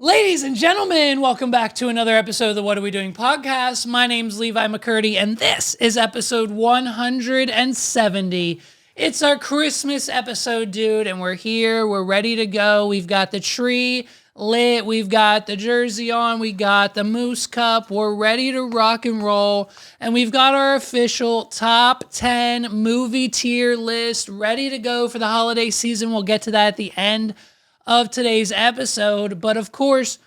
Ladies and gentlemen, welcome back to another episode of the What Are We Doing podcast. My name's Levi McCurdy, and this is episode 170. It's our Christmas episode, dude, and we're here. We're ready to go. We've got the tree lit. We've got the jersey on. We got the moose cup. We're ready to rock and roll, and we've got our official top 10 movie tier list ready to go for the holiday season. We'll get to that at the end of today's episode. But of course,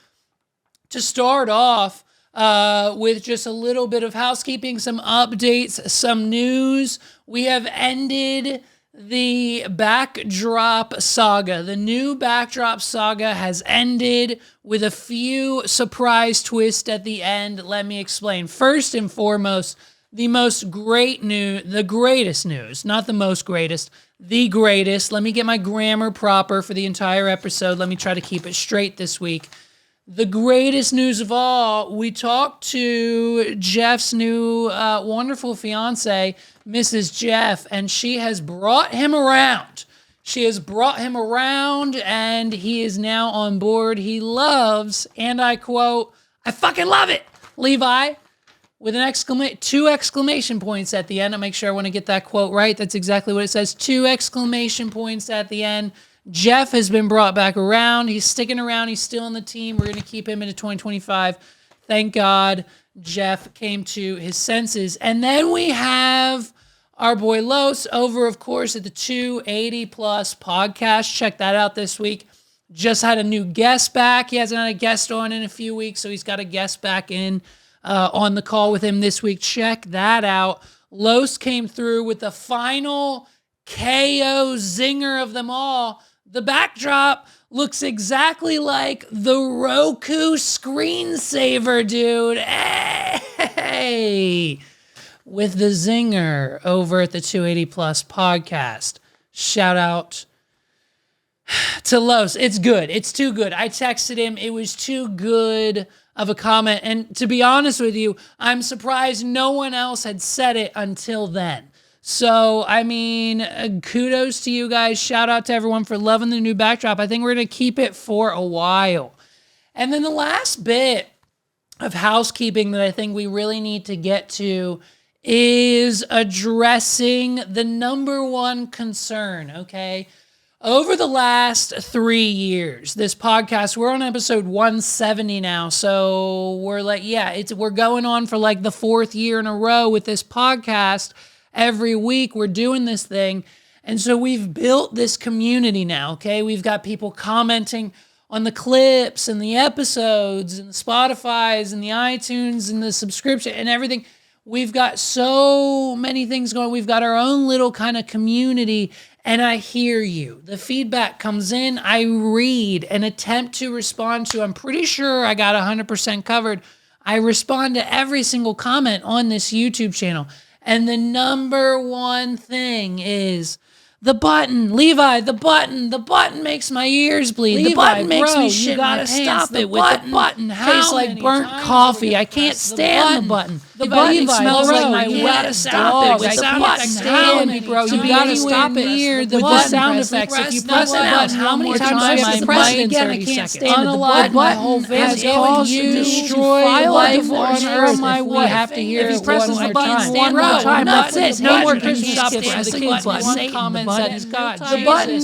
to start off with just a little bit of housekeeping, some updates, some news. We have ended the backdrop saga. The new backdrop saga has ended with a few surprise twists at the end. Let me explain. First and foremost, the greatest news, not the most greatest, the greatest. Let me get my grammar proper for the entire episode. Let me try to keep it straight this week. The greatest news of all, we talked to Jeff's new wonderful fiancée, Mrs. Jeff, and she has brought him around. She has brought him around, and he is now on board. He loves, and I quote, "I fucking love it, Levi," with an two exclamation points at the end. I'll make sure I want to get that quote right. That's exactly what it says. 2 exclamation points at the end. Jeff has been brought back around. He's sticking around. He's still on the team. We're going to keep him into 2025. Thank God Jeff came to his senses. And then we have our boy Los over, of course, at the 280 Plus podcast. Check that out this week. Just had a new guest back. He hasn't had a guest on in a few weeks, so he's got a guest back in on the call with him this week. Check that out. Los came through with the final KO zinger of them all. The backdrop looks exactly like the Roku screensaver, dude. Hey! With the zinger over at the 280 Plus podcast. Shout out to Los. It's good. It's too good. I texted him. It was too good of a comment. And to be honest with you, I'm surprised no one else had said it until then. So, I mean, kudos to you guys. Shout out to everyone for loving the new backdrop. I think we're going to keep it for a while. And then the last bit of housekeeping that I think we really need to get to is addressing the number one concern, okay? Over the last 3 years, this podcast, we're on episode 170 now. So we're we're going on for like the 4th year in a row with this podcast. Every week we're doing this thing. And so we've built this community now, okay? We've got people commenting on the clips and the episodes and the Spotifys and the iTunes and the subscription and everything. We've got so many things going. We've got our own little kind of community, and I hear you. The feedback comes in. I read and attempt to respond to. I'm pretty sure I got 100% covered. I respond to every single comment on this YouTube channel. And the number one thing is the button. Levi, the button makes my ears bleed. Levi, the button makes me shit. You gotta stop it with the button. Tastes like burnt coffee. I can't stand the button. The button smells like my wet dog. I can't stand it, bro. You gotta stop it here with the sound effects. If you press the button, how many times do I have to press it again? I can't stand it. The button has caused you to destroy life on Earth. We have to hear it one more time. One more time. That's it. No more Christmas stuff for the kids. One comment said, the button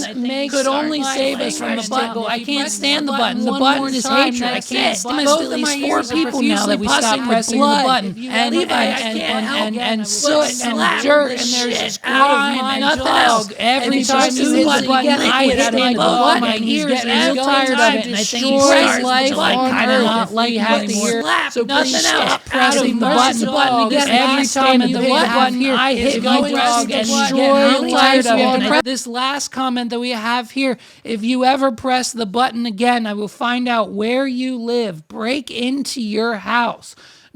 could only save us from the button. I can't stand the button. The button is hatred. I can't stand both of my 4 people now that we stopped pressing the button. And soot and dirt, and there's grime and dog. Every time you hit the button, I hit the button. My ears getting so tired of it, and I think destroys life on Earth. Not like having to hear. So please stop pressing the button. Every time you hit the button, I hit the dog and destroy life on Earth. This last comment that we have here: if you ever press the button again, I will find out where you live, break into your house,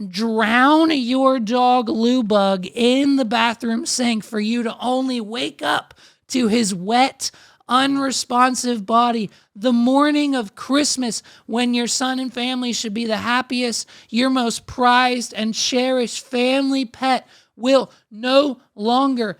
drown your dog LuBug in the bathroom sink for you to only wake up to his wet, unresponsive body the morning of Christmas, when your son and family should be the happiest, your most prized and cherished family pet will no longer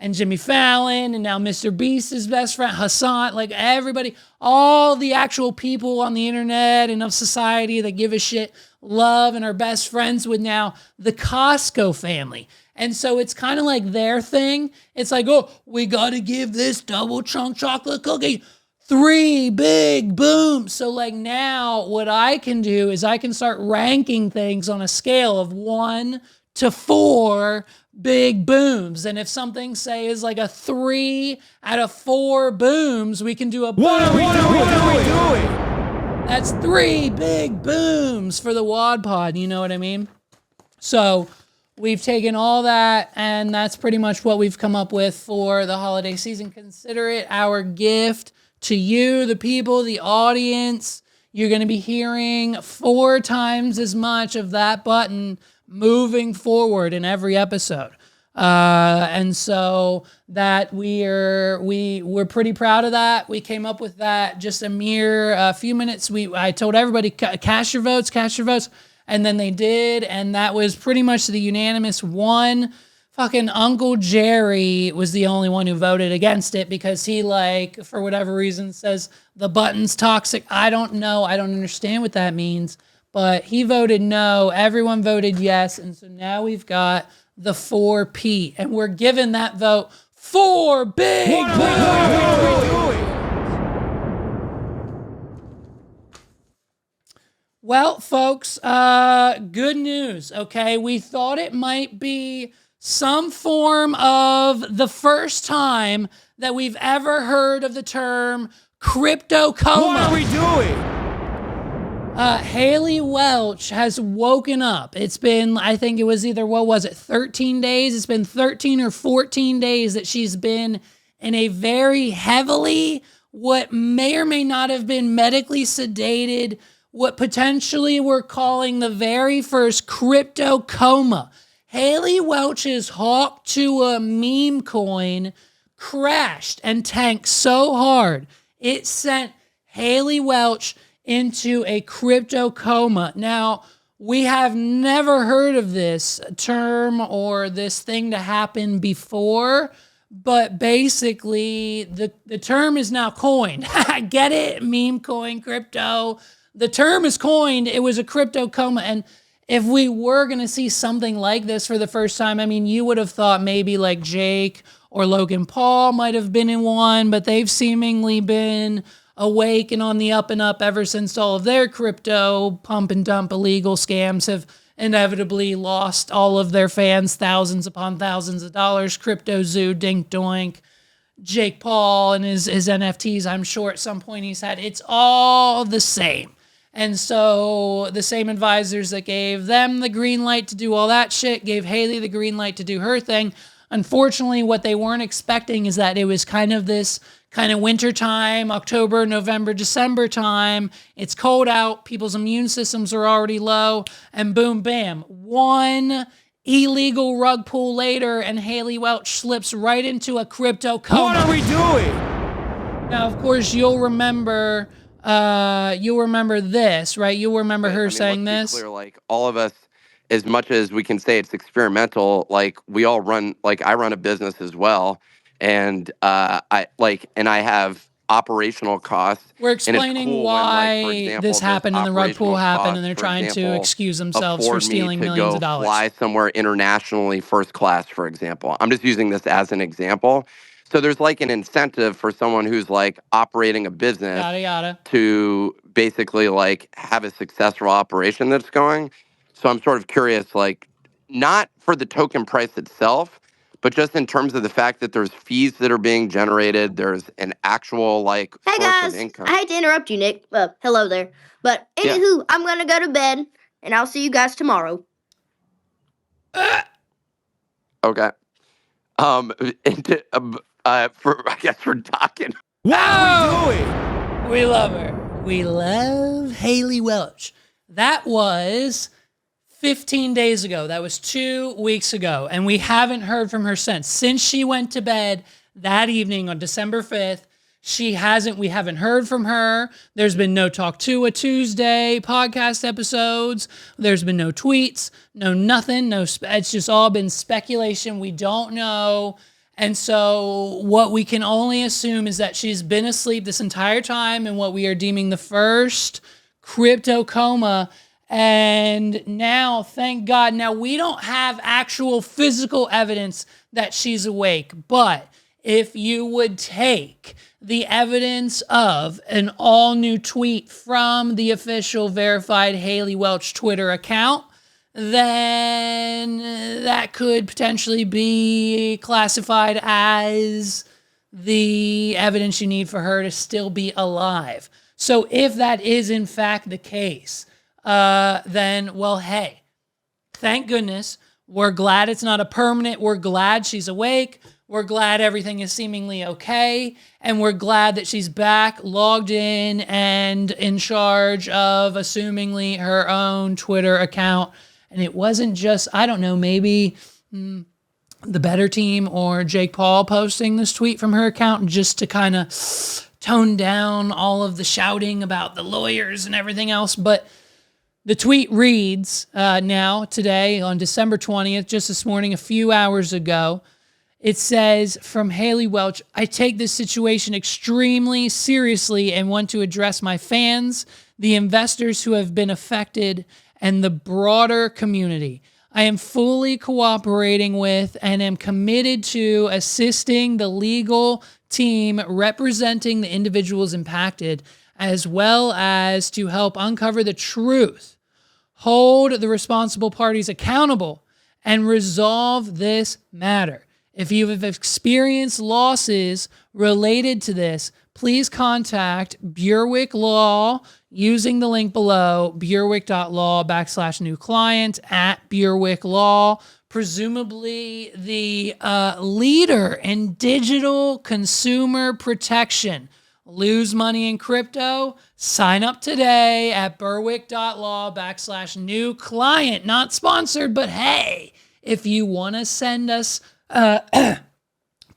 and Jimmy Fallon, and now Mr. Beast's best friend, Hassan, like everybody, all the actual people on the internet and of society that give a shit, love, and are best friends with now the Costco family. And so it's kind of like their thing. It's like, oh, we got to give this double chunk chocolate cookie 3 big booms. So like now what I can do is I can start ranking things on a scale of 1 to 4 big booms. And if something, say, is like a 3 out of 4 booms, we can do a boom. What are we doing? That's 3 big booms for the Wad Pod. You know what I mean? So we've taken all that, and that's pretty much what we've come up with for the holiday season. Consider it our gift to you, the people, the audience. You're going to be hearing 4 times as much of that button moving forward in every episode. And so that we're pretty proud of that. We came up with that just a mere few minutes. I told everybody, cast your votes. And then they did. And that was pretty much the unanimous one. Fucking Uncle Jerry was the only one who voted against it because he, like, for whatever reason, says the button's toxic. I don't know. I don't understand what that means. But he voted no. Everyone voted yes. And so now we've got the 4P. And we're giving that vote 4 big votes. Well, folks, good news, okay? We thought it might be some form of the first time that we've ever heard of the term crypto coma. What are we doing? Haley Welch has woken up. It's been, I think it was either, 13 days? It's been 13 or 14 days that she's been in a very heavily, what may or may not have been medically sedated, what potentially we're calling the very first crypto coma. Haley Welch's Hawk to a meme coin crashed and tanked so hard, it sent Haley Welch into a crypto coma. Now, we have never heard of this term or this thing to happen before, but basically the term is now coined. Get it? Meme coin, crypto. The term is coined. It was a crypto coma. And if we were going to see something like this for the first time, I mean, you would have thought maybe like Jake or Logan Paul might have been in one, but they've seemingly been awake and on the up and up ever since all of their crypto pump and dump illegal scams have inevitably lost all of their fans thousands upon thousands of dollars. Crypto Zoo, Dink Doink, Jake Paul and his NFTs, I'm sure at some point he's had. It's all the same. And so the same advisors that gave them the green light to do all that shit gave Haley the green light to do her thing. Unfortunately, what they weren't expecting is that it was kind of this kind of winter time, October, November, December time. It's cold out. People's immune systems are already low. And boom, bam, one illegal rug pull later, and Haley Welch slips right into a crypto coma. What are we doing? Now, of course, you'll remember this, right? You'll remember her saying this. Clear, like all of us, as much as we can say it's experimental, like we all run, like I run a business as well. And I have operational costs. We're explaining why for example, this happened and the rug pull happened, and they're trying to excuse themselves for stealing millions of dollars. Fly somewhere internationally first class, for example. I'm just using this as an example. So there's like an incentive for someone who's like operating a business to basically like have a successful operation that's going. So I'm sort of curious, like not for the token price itself, but just in terms of the fact that there's fees that are being generated, there's an actual like source of income. I hate to interrupt you, Nick. Hello there. But anywho, I'm gonna go to bed, and I'll see you guys tomorrow. Okay. For talking. What are we doing? We love her. We love Haley Welch. That was 15 days ago. That was 2 weeks ago. And we haven't heard from her since. Since she went to bed that evening on December 5th, we haven't heard from her. There's been no Talk to a Tuesday podcast episodes. There's been no tweets, no nothing. It's just all been speculation. We don't know. And so what we can only assume is that she's been asleep this entire time in what we are deeming the first crypto coma. And now, thank God, now we don't have actual physical evidence that she's awake. But if you would take the evidence of an all-new tweet from the official verified Haley Welch Twitter account, then that could potentially be classified as the evidence you need for her to still be alive. So if that is in fact the case, then, well, hey, thank goodness. We're glad it's not a permanent. We're glad she's awake. We're glad everything is seemingly okay. And we're glad that she's back, logged in, and in charge of assumingly her own Twitter account. And it wasn't just, I don't know, maybe the Better Team or Jake Paul posting this tweet from her account just to kind of tone down all of the shouting about the lawyers and everything else. But the tweet reads now, today, on December 20th, just this morning, a few hours ago, it says, from Haley Welch, I take this situation extremely seriously and want to address my fans, the investors who have been affected, and the broader community. I am fully cooperating with and am committed to assisting the legal team representing the individuals impacted, as well as to help uncover the truth, hold the responsible parties accountable, and resolve this matter. If you have experienced losses related to this, please contact Burwick Law using the link below, burwick.law/new client at Burwick Law, presumably the leader in digital consumer protection. Lose money in crypto? Sign up today at burwick.law/new client. Not sponsored, but hey, if you want to send us a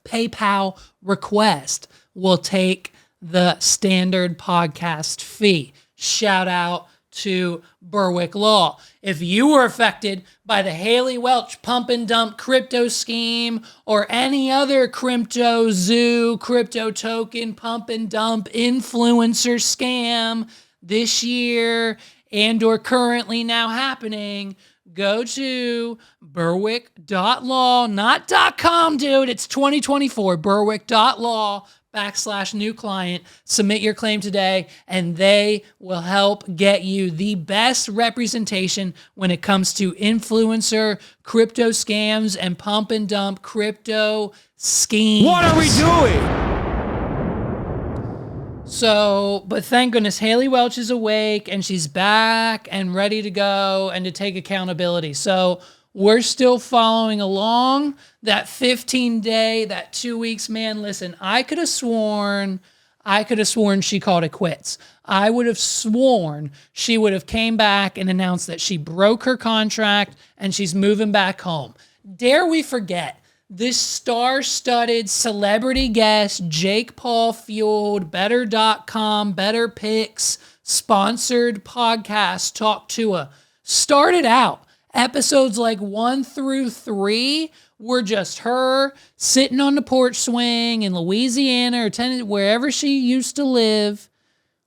PayPal request, we'll take the standard podcast fee. Shout out to Burwick Law. If you were affected by the Haley Welch pump and dump crypto scheme or any other crypto zoo, crypto token pump and dump influencer scam this year and or currently now happening, go to burwick.law, not .com, dude. It's 2024, burwick.law/new client. Submit your claim today, and they will help get you the best representation when it comes to influencer crypto scams and pump and dump crypto schemes. What are we doing? So, but thank goodness Haley Welch is awake and she's back and ready to go and to take accountability. So we're still following along that 15-day, that 2 weeks, man. Listen, I could have sworn she called it quits. I would have sworn she would have came back and announced that she broke her contract and she's moving back home. Dare we forget this star-studded celebrity guest, Jake Paul fueled, Better.com, Better Picks, sponsored podcast, Talk to Her, started out. Episodes like 1 through 3 were just her sitting on the porch swing in Louisiana or Tennessee, wherever she used to live,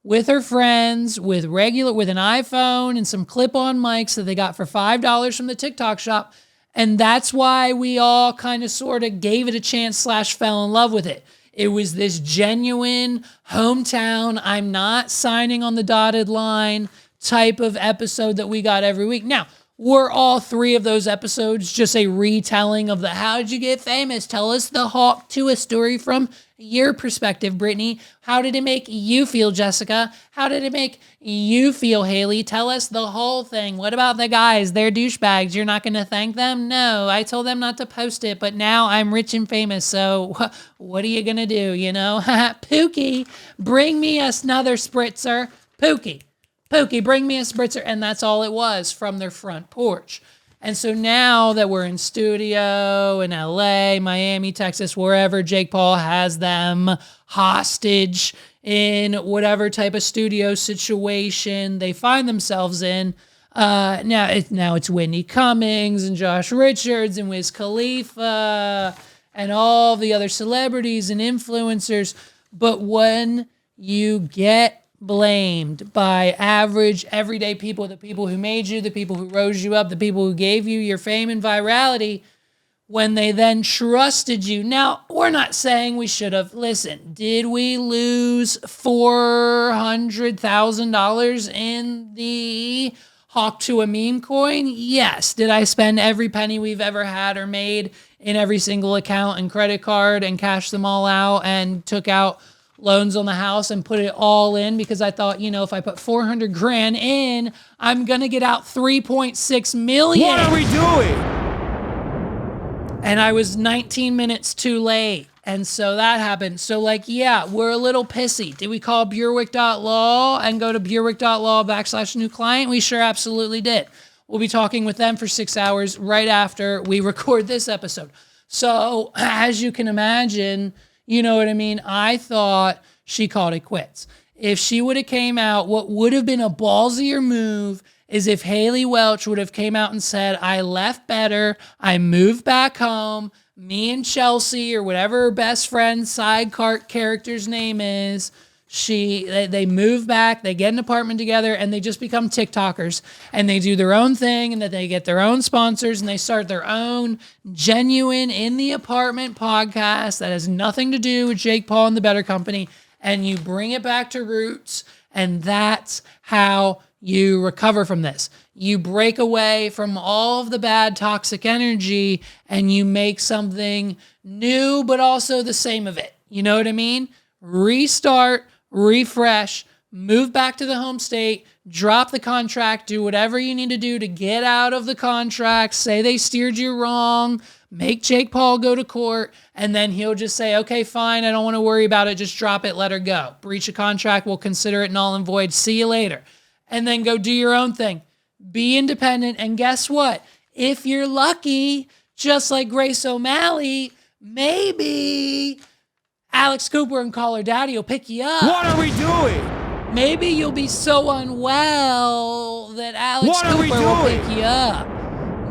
with her friends, with an iPhone and some clip-on mics that they got for $5 from the TikTok shop. And that's why we all kind of sort of gave it a chance / fell in love with it. It was this genuine hometown, I'm not signing on the dotted line type of episode that we got every week. Now, were all 3 of those episodes just a retelling of the how'd you get famous? Tell us the Hawk to a story from your perspective, Brittany. How did it make you feel, Jessica? How did it make you feel, Haley? Tell us the whole thing. What about the guys? They're douchebags. You're not going to thank them? No, I told them not to post it, but now I'm rich and famous, so what are you going to do, you know? Pookie, bring me another spritzer. Pookie, bring me a spritzer. And that's all it was from their front porch. And so now that we're in studio in LA, Miami, Texas, wherever Jake Paul has them hostage in whatever type of studio situation they find themselves in, now it's Whitney Cummings and Josh Richards and Wiz Khalifa and all the other celebrities and influencers. But when you get blamed by average, everyday people, the people who made you, the people who rose you up, the people who gave you your fame and virality, when they then trusted you. Now, we're not saying we should have. Listen, did we lose $400,000 in the hawk to a meme coin? Yes. Did I spend every penny we've ever had or made in every single account and credit card and cashed them all out and took out loans on the house and put it all in because I thought, if I put 400 grand in, I'm going to get out 3.6 million. What are we doing? And I was 19 minutes too late. And so that happened. So we're a little pissy. Did we call Burewick.law and go to Burewick.law/new client? We sure absolutely did. We'll be talking with them for 6 hours right after we record this episode. So as you can imagine, you know what I mean? I thought she called it quits. If she would have came out, what would have been a ballsier move is if Haley Welch would have came out and said, I left better, I moved back home, me and Chelsea or whatever her best friend sidecar character's name is, they move back, they get an apartment together, and they just become TikTokers, and they do their own thing, and that they get their own sponsors, and they start their own genuine in the apartment podcast that has nothing to do with Jake Paul and the Better Company, and you bring it back to roots, and that's how you recover from this. You break away from all of the bad toxic energy and you make something new, but also the same of it. You know what I mean? Restart, refresh, move back to the home state, drop the contract, do whatever you need to do to get out of the contract, say they steered you wrong, make Jake Paul go to court, and then he'll just say, okay, fine, I don't want to worry about it, just drop it, let her go. Breach of contract, we'll consider it null and void, see you later. And then go do your own thing. Be independent. And guess what? If you're lucky, just like Grace O'Malley, maybe Alex Cooper and Call Her Daddy will pick you up. What are we doing? Maybe you'll be so unwell that Alex Cooper will pick you up.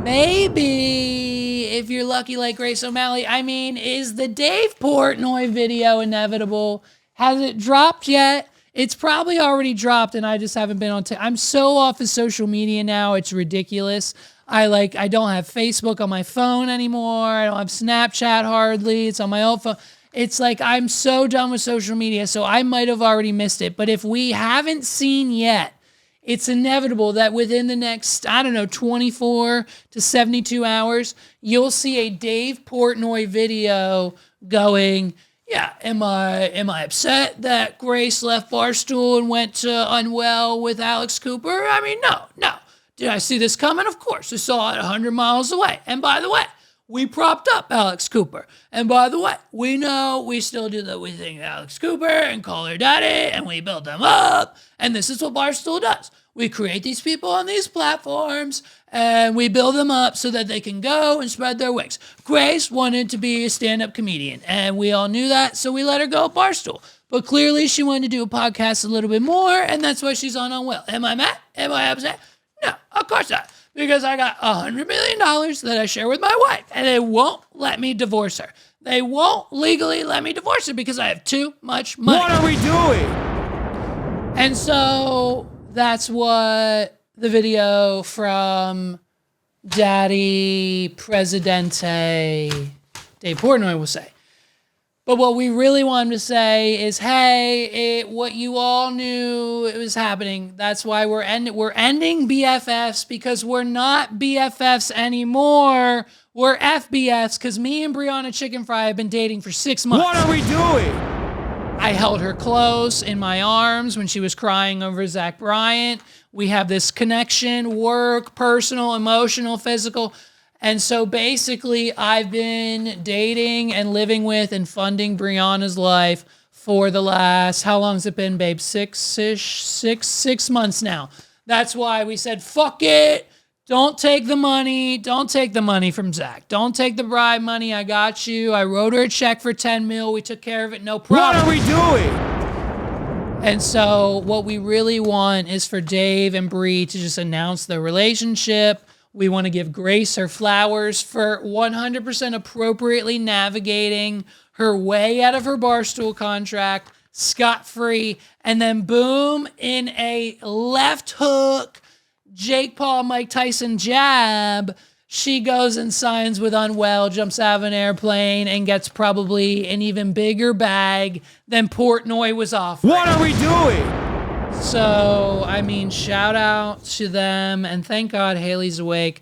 Maybe, if you're lucky like Grace O'Malley, is the Dave Portnoy video inevitable? Has it dropped yet? It's probably already dropped and I just haven't been on I'm so off of social media now, it's ridiculous. I don't have Facebook on my phone anymore. I don't have Snapchat hardly. It's on my old phone. It's I'm so done with social media, so I might have already missed it. But if we haven't seen yet, it's inevitable that within the next, 24 to 72 hours, you'll see a Dave Portnoy video going, yeah, am I upset that Grace left Barstool and went to Unwell with Alex Cooper? No. Did I see this coming? Of course. I saw it 100 miles away. And by the way, we propped up Alex Cooper. And by the way, we know we still do the we think Alex Cooper and Call Her Daddy, and we build them up. And this is what Barstool does. We create these people on these platforms, and we build them up so that they can go and spread their wings. Grace wanted to be a stand-up comedian, and we all knew that, so we let her go at Barstool. But clearly, she wanted to do a podcast a little bit more, and that's why she's on Unwell. Am I mad? Am I upset? No, of course not. Because I got $100 million that I share with my wife, and they won't let me divorce her. They won't legally let me divorce her because I have too much money. What are we doing? And so that's what the video from Daddy Presidente Dave Portnoy will say. But what we really want him to say is, hey, what you all knew it was happening. That's why we're ending BFFs, because we're not BFFs anymore. We're FBFs, because me and Brianna Chicken Fry have been dating for 6 months. What are we doing? I held her close in my arms when she was crying over Zach Bryant. We have this connection, work, personal, emotional, physical. And so basically, I've been dating and living with and funding Brianna's life for the last, how long has it been, babe? 6 months now. That's why we said, fuck it. Don't take the money. Don't take the money from Zach. Don't take the bribe money. I got you. I wrote her a check for $10 million. We took care of it. No problem. What are we doing? And so what we really want is for Dave and Bree to just announce their relationship. We want to give Grace her flowers for 100% appropriately navigating her way out of her Barstool contract, scot-free, and then boom, in a left hook, Jake Paul, Mike Tyson jab, she goes and signs with Unwell, jumps out of an airplane, and gets probably an even bigger bag than Portnoy was offering. What are we doing? So, I mean, shout out to them, and thank God Haley's awake.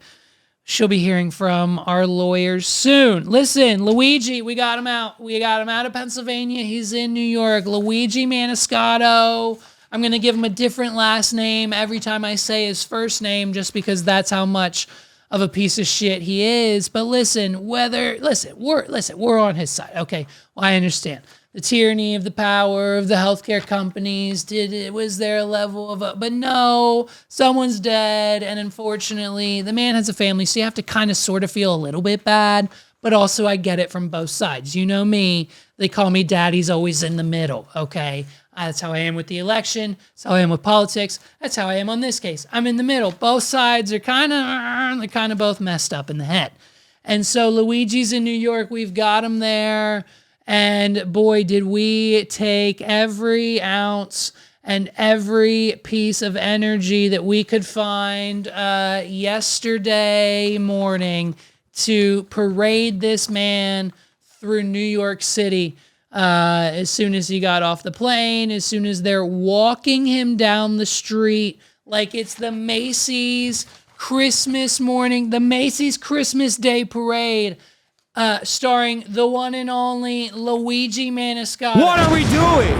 She'll be hearing from our lawyers soon. Listen, Luigi, we got him out. We got him out of Pennsylvania. He's in New York. Luigi Maniscalco. I'm going to give him a different last name every time I say his first name, just because that's how much of a piece of shit he is. But listen, we're on his side. Okay, well, I understand. The tyranny of the power of the healthcare companies, was there a level of but no, someone's dead, and unfortunately, the man has a family, so you have to kind of sort of feel a little bit bad, but also I get it from both sides. You know me, they call me daddy's always in the middle, okay? That's how I am with the election, that's how I am with politics, that's how I am on this case. I'm in the middle. Both sides are kind of both messed up in the head. And so Luigi's in New York, we've got him there. And boy, did we take every ounce and every piece of energy that we could find yesterday morning to parade this man through New York City. As soon as he got off the plane, as soon as they're walking him down the street like it's the Macy's Christmas morning, the Macy's Christmas Day parade. Starring the one and only Luigi Maniscalco. What are we doing?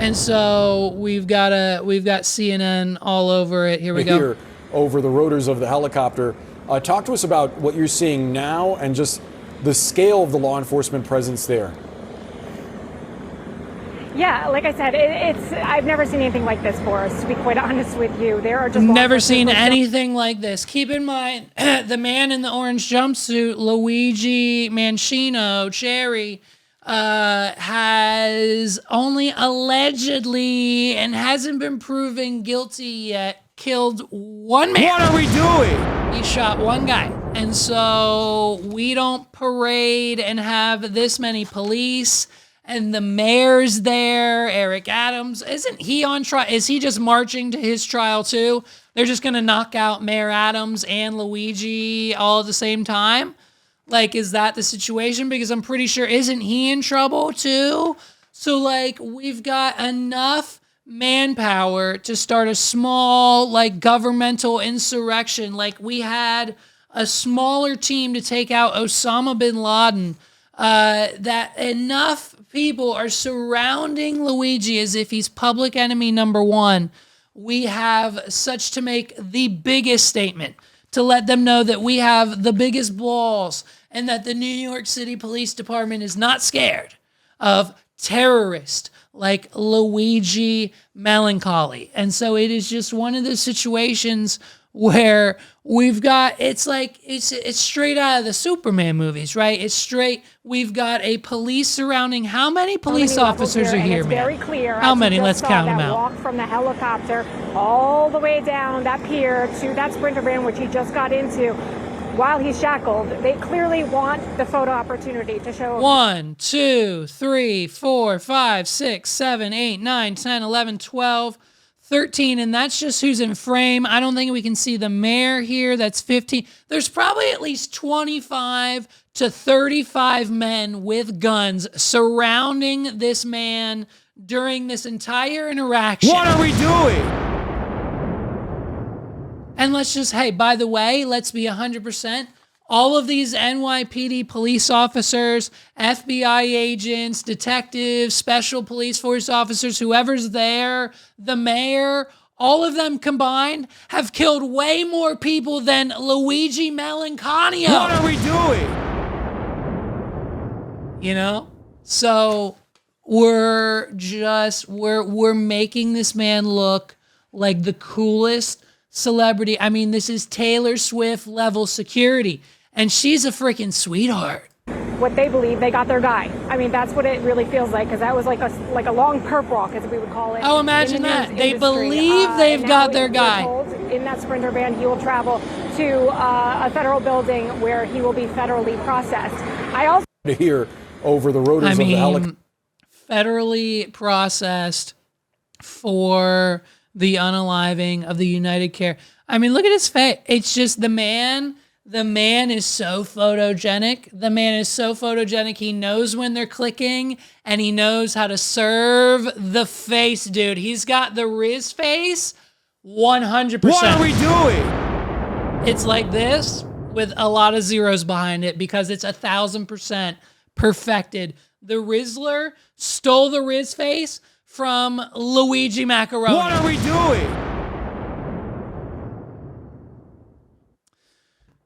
And so we've got CNN all over it. Here we go. Here over the rotors of the helicopter. Talk to us about what you're seeing now and just the scale of the law enforcement presence there. Yeah, like I said, I've never seen anything like this, Boris, to be quite honest with you. There are just never seen anything like this. Keep in mind, the man in the orange jumpsuit, Luigi Mancino, Cherry, has only allegedly, and hasn't been proven guilty yet, killed one man. What are we doing? He shot one guy. And so we don't parade and have this many police. And the mayor's there, Eric Adams. Isn't he on trial? Is he just marching to his trial too? They're just going to knock out Mayor Adams and Luigi all at the same time? Like, is that the situation? Because I'm pretty sure, isn't he in trouble too? So, like, we've got enough manpower to start a small, like, governmental insurrection. Like, we had a smaller team to take out Osama bin Laden. That enough people are surrounding Luigi as if he's public enemy number one. We have such to make the biggest statement to let them know that we have the biggest balls and that the New York City Police Department is not scared of terrorists like Luigi Melancholy. And so it is just one of those situations where we've got, it's straight out of the Superman movies, right? It's straight, we've got a police surrounding, how many police officers are here, man? Very clear. How many? Let's count them out. Walk from the helicopter all the way down that pier to that Sprinter van, which he just got into while he's shackled. They clearly want the photo opportunity to show. 1, 2, 3, 4, 5, 6, 7, 8, 9, 10, 11, 12, 13, and that's just who's in frame. I don't think we can see the mayor here. That's 15. There's probably at least 25 to 35 men with guns surrounding this man during this entire interaction. What are we doing? And let's just, hey, by the way, let's be 100%. All of these NYPD police officers, FBI agents, detectives, special police force officers, whoever's there, the mayor, all of them combined have killed way more people than Luigi Melancholy. What are we doing? You know? So we're making this man look like the coolest celebrity. I mean, this is Taylor Swift level security. And she's a freaking sweetheart. what they believe they got their guy. I mean, that's what it really feels like, because that was like a long perp walk, as we would call it. Oh, imagine that. They believe they've got their guy. In that Sprinter van, he will travel to a federal building where he will be federally processed. I also hear over the rotors of the helicopter. Federally processed for the unaliving of the United Care. I mean, look at his face. It's just the man. The man is so photogenic. The man is so photogenic. He knows when they're clicking, and he knows how to serve the face, dude. He's got the Riz face 100%. What are we doing? It's like this with a lot of zeros behind it because it's 1,000% perfected. The Rizzler stole the Riz face from Luigi Macaroni. What are we doing?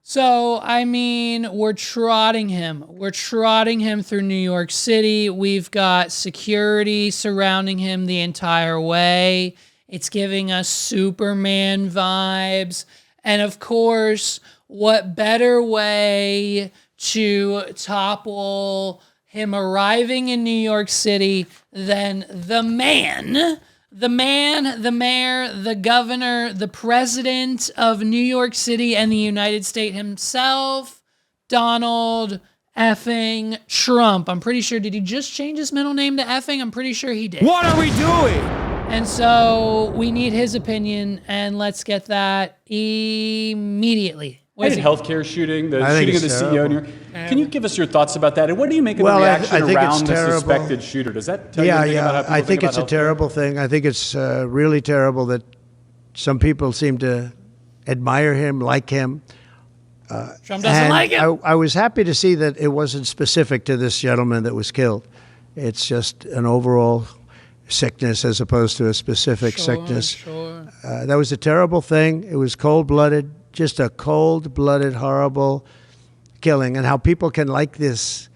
So, I mean, we're trotting him. We're trotting him through New York City. We've got security surrounding him the entire way. It's giving us Superman vibes. And of course, what better way to topple him arriving in New York City than the man, the mayor, the governor, the president of New York City and the United States himself, Donald effing Trump. I'm pretty sure, did he just change his middle name to effing? I'm pretty sure he did. What are we doing? And so we need his opinion, and let's get that immediately. The healthcare shooting, the shooting of the CEO. Can you give us your thoughts about that? And what do you make of the reaction around the suspected shooter? Does that tell you anything about how people I think about it's a terrible thing. I think it's really terrible that some people seem to admire him, like him. Trump doesn't like him. I was happy to see that it wasn't specific to this gentleman that was killed. It's just an overall sickness as opposed to a specific sickness. Sure. That was a terrible thing. It was cold-blooded. Just a cold-blooded, horrible killing. And how people can like this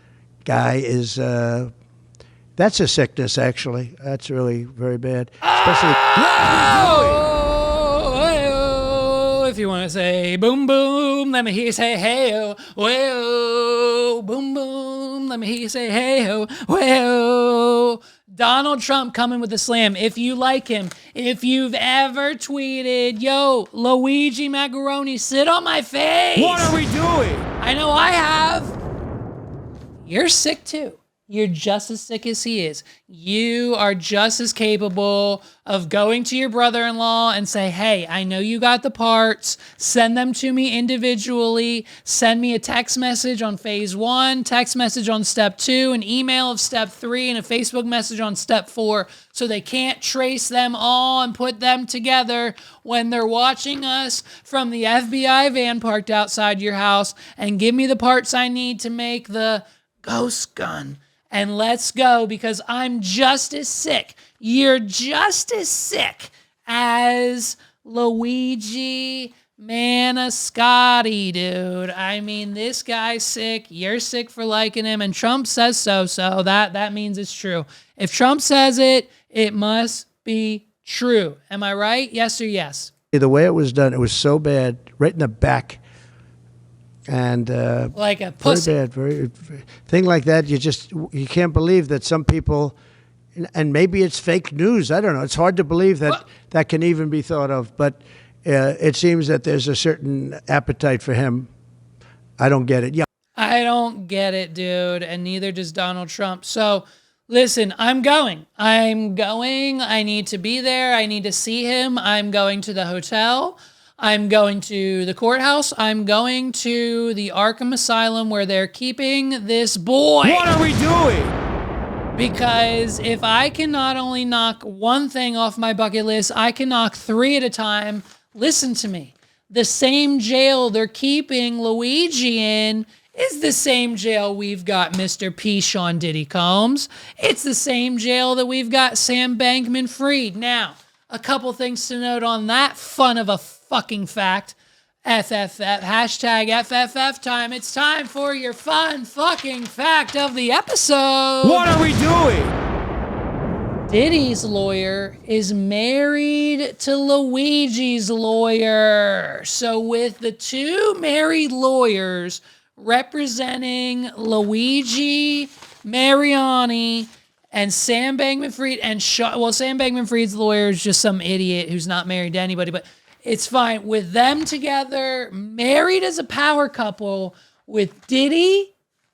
guy is, that's a sickness, actually. That's really very bad. Especially. If you want to say boom, boom, let me hear you say hey-oh. Well, boom, boom, let me hear you say hey-oh. Well, Donald Trump coming with the slam. If you like him, if you've ever tweeted, yo, Luigi Macaroni, sit on my face. What are we doing? I know I have. You're sick too. You're just as sick as he is. You are just as capable of going to your brother-in-law and say, hey, I know you got the parts. Send them to me individually. Send me a text message on phase 1, text message on step 2, an email of step 3, and a Facebook message on step 4 so they can't trace them all and put them together when they're watching us from the FBI van parked outside your house, and give me the parts I need to make the ghost gun. And let's go, because I'm just as sick. You're just as sick as Luigi Maniscotti, dude. I mean, this guy's sick. You're sick for liking him. And Trump says so that means it's true. If Trump says it, it must be true. Am I right? Yes or yes? The way it was done, it was so bad, right in the back. And like a pussy. Very bad, thing like that. You can't believe that some people, and maybe it's fake news. I don't know. It's hard to believe that that can even be thought of. But it seems that there's a certain appetite for him. I don't get it. Yeah, I don't get it, dude, and neither does Donald Trump. So, listen, I'm going. I need to be there. I need to see him. I'm going to the hotel. I'm going to the courthouse. I'm going to the Arkham Asylum where they're keeping this boy. What are we doing? Because if I can not only knock one thing off my bucket list, I can knock 3 at a time. Listen to me. The same jail they're keeping Luigi in is the same jail we've got Mr. P. Sean Diddy Combs. It's the same jail that we've got Sam Bankman-Fried. Now, a couple things to note on that fun of a fucking fact. FFF, hashtag FFF time. It's time for your fun fucking fact of the episode. What are we doing? Diddy's lawyer is married to Luigi's lawyer. So with the two married lawyers representing Luigi Mariani and Sam Bankman-Fried and Sam Bankman-Fried's lawyer is just some idiot who's not married to anybody, but it's fine. With them together, married as a power couple with Diddy,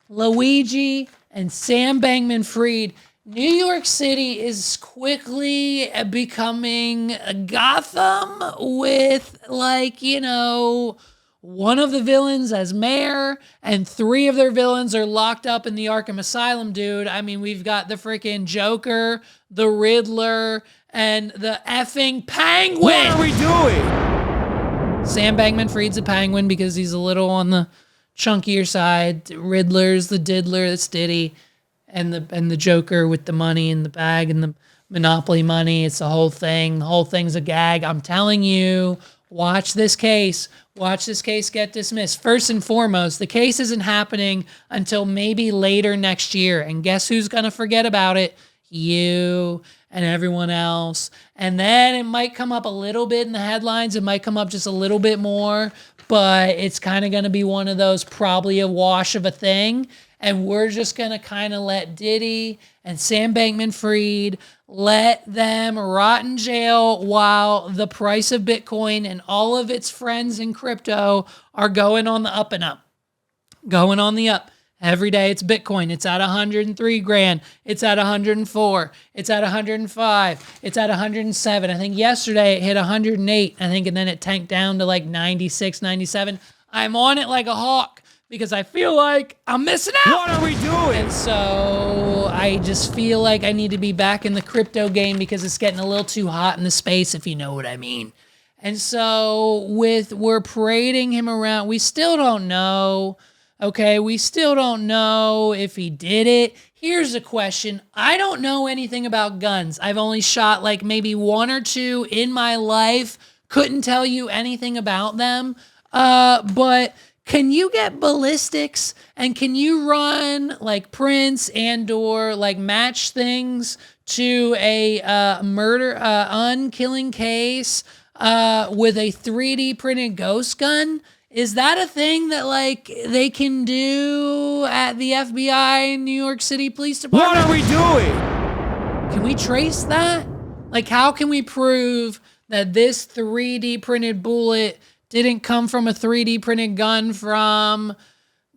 Luigi, and Sam Bankman-Fried, New York City is quickly becoming Gotham with, like, you know, one of the villains as mayor and 3 of their villains are locked up in the Arkham Asylum, dude. I mean, we've got the freaking Joker, the Riddler, and the effing Penguin. What are we doing? Sam Bankman-Fried's a penguin because he's a little on the chunkier side. Riddler's the diddler, that's Diddy. And the Joker with the money in the bag and the Monopoly money. It's the whole thing. The whole thing's a gag. I'm telling you, watch this case. Watch this case get dismissed. First and foremost, the case isn't happening until maybe later next year. And guess who's going to forget about it? You and everyone else. And then it might come up a little bit in the headlines. It might come up just a little bit more. But it's kind of going to be one of those probably a wash of a thing. And we're just going to kind of let Diddy and Sam Bankman-Fried let them rot in jail while the price of Bitcoin and all of its friends in crypto are going on the up and up. Going on the up. Every day it's Bitcoin. It's at 103 grand. It's at 104. It's at 105. It's at 107. I think yesterday it hit 108, I think, and then it tanked down to like 96, 97. I'm on it like a hawk because I feel like I'm missing out. What are we doing? And so I just feel like I need to be back in the crypto game because it's getting a little too hot in the space, if you know what I mean. And so we're parading him around. We still don't know. Okay, we still don't know if he did it. Here's a question. I don't know anything about guns. I've only shot like maybe 1 or 2 in my life. Couldn't tell you anything about them. But can you get ballistics and can you run like prints and or like match things to a unkilling case with a 3D printed ghost gun? Is that a thing that, like, they can do at the FBI and New York City Police Department? What are we doing? Can we trace that? Like, how can we prove that this 3D printed bullet didn't come from a 3D printed gun from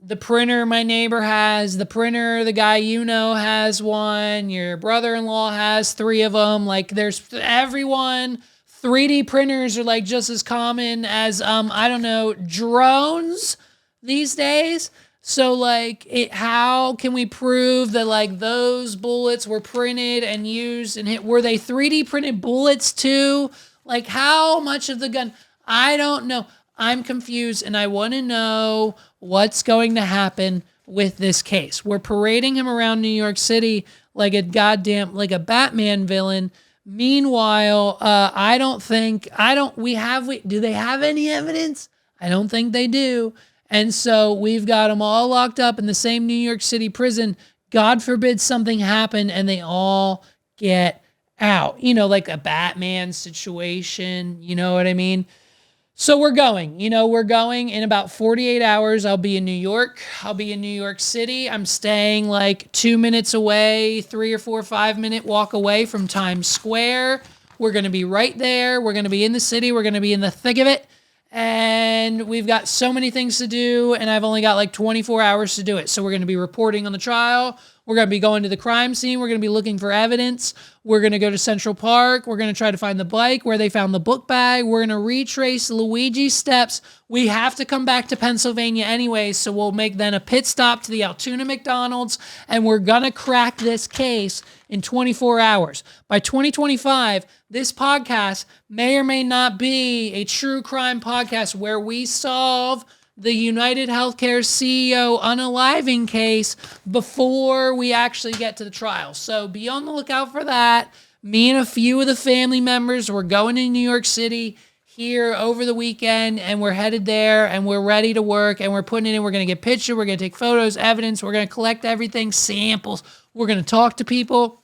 the printer my neighbor has, the printer the guy you know has one, your brother-in-law has 3 of them. Like, there's everyone... 3D printers are like just as common as, I don't know, drones these days. So like how can we prove that like those bullets were printed and used and were they 3D printed bullets too? Like how much of the gun? I don't know. I'm confused and I want to know what's going to happen with this case. We're parading him around New York City like a Batman villain. Meanwhile, do they have any evidence? I don't think they do. And so we've got them all locked up in the same New York City prison. God forbid something happened and they all get out. You know, like a Batman situation. You know what I mean? So we're going in about 48 hours. I'll be in New York. I'll be in New York City. I'm staying like 2 minutes away, 3 or 4, 5 minute walk away from Times Square. We're going to be right there. We're going to be in the city. We're going to be in the thick of it. And we've got so many things to do. And I've only got like 24 hours to do it. So we're going to be reporting on the trial. We're going to be going to the crime scene. We're going to be looking for evidence. We're going to go to Central Park. We're going to try to find the bike where they found the book bag. We're going to retrace Luigi's steps. We have to come back to Pennsylvania anyway, so we'll make then a pit stop to the Altoona McDonald's, and we're going to crack this case in 24 hours. By 2025, this podcast may or may not be a true crime podcast where we solve the United Healthcare CEO unaliving case before we actually get to the trial. So be on the lookout for that. Me and a few of the family members, we're going to New York City here over the weekend, and we're headed there, and we're ready to work, and we're putting it in. We're going to get pictures, we're going to take photos, evidence, we're going to collect everything, samples. We're going to talk to people.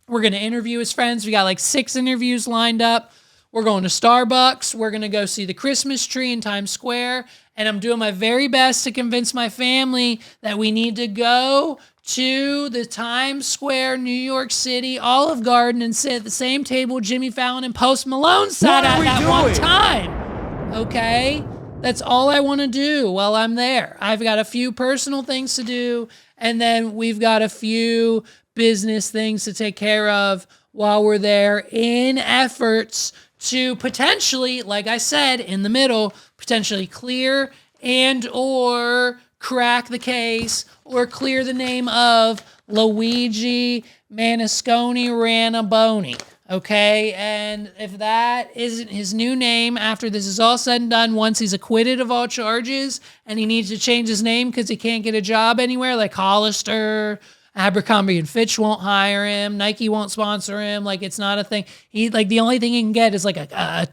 We're going to interview his friends. We got like 6 interviews lined up. We're going to Starbucks. We're going to go see the Christmas tree in Times Square. And I'm doing my very best to convince my family that we need to go to the Times Square, New York City, Olive Garden, and sit at the same table Jimmy Fallon and Post Malone sat at that one time. Okay? That's all I want to do while I'm there. I've got a few personal things to do, and then we've got a few business things to take care of while we're there in efforts to potentially, like I said, in the middle, potentially clear and or crack the case or clear the name of Luigi Manisconi Ranaboni. Okay, and if that isn't his new name after this is all said and done, once he's acquitted of all charges and he needs to change his name because he can't get a job anywhere, like Hollister, Abercrombie and Fitch won't hire him, Nike won't sponsor him, like it's not a thing. He like the only thing he can get is like a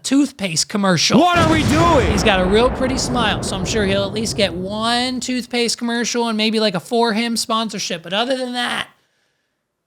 toothpaste commercial. What are we doing? He's got a real pretty smile, so I'm sure he'll at least get one toothpaste commercial and maybe like a For Him sponsorship. But other than that,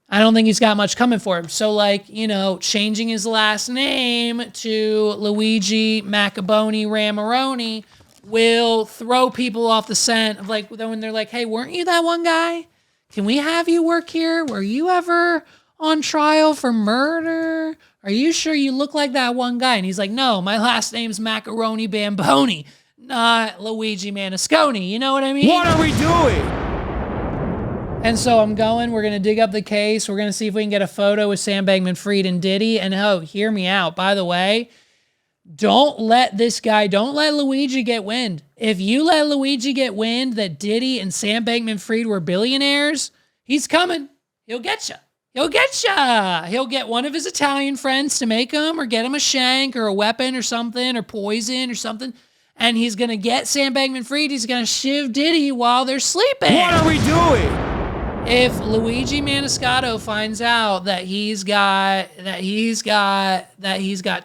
I don't think he's got much coming for him. So, like, you know, changing his last name to Luigi Macaboni Ramaroni will throw people off the scent of, like, when they're like, hey, weren't you that one guy? Can we have you work here? Were you ever on trial for murder? Are you sure you look like that one guy? And he's like, no, my last name's Macaroni Bamboni, not Luigi Manisconi. You know what I mean? What are we doing? And so we're going to dig up the case. We're going to see if we can get a photo with Sam Bankman-Fried and Diddy. And hear me out. By the way, don't let Luigi get wind. If you let Luigi get wind that Diddy and Sam Bankman-Fried were billionaires, he's coming. He'll get you. He'll get one of his Italian friends to make him or get him a shank or a weapon or something or poison or something. And he's going to get Sam Bankman-Fried. He's going to shiv Diddy while they're sleeping. What are we doing? If Luigi Maniscotto finds out that he's got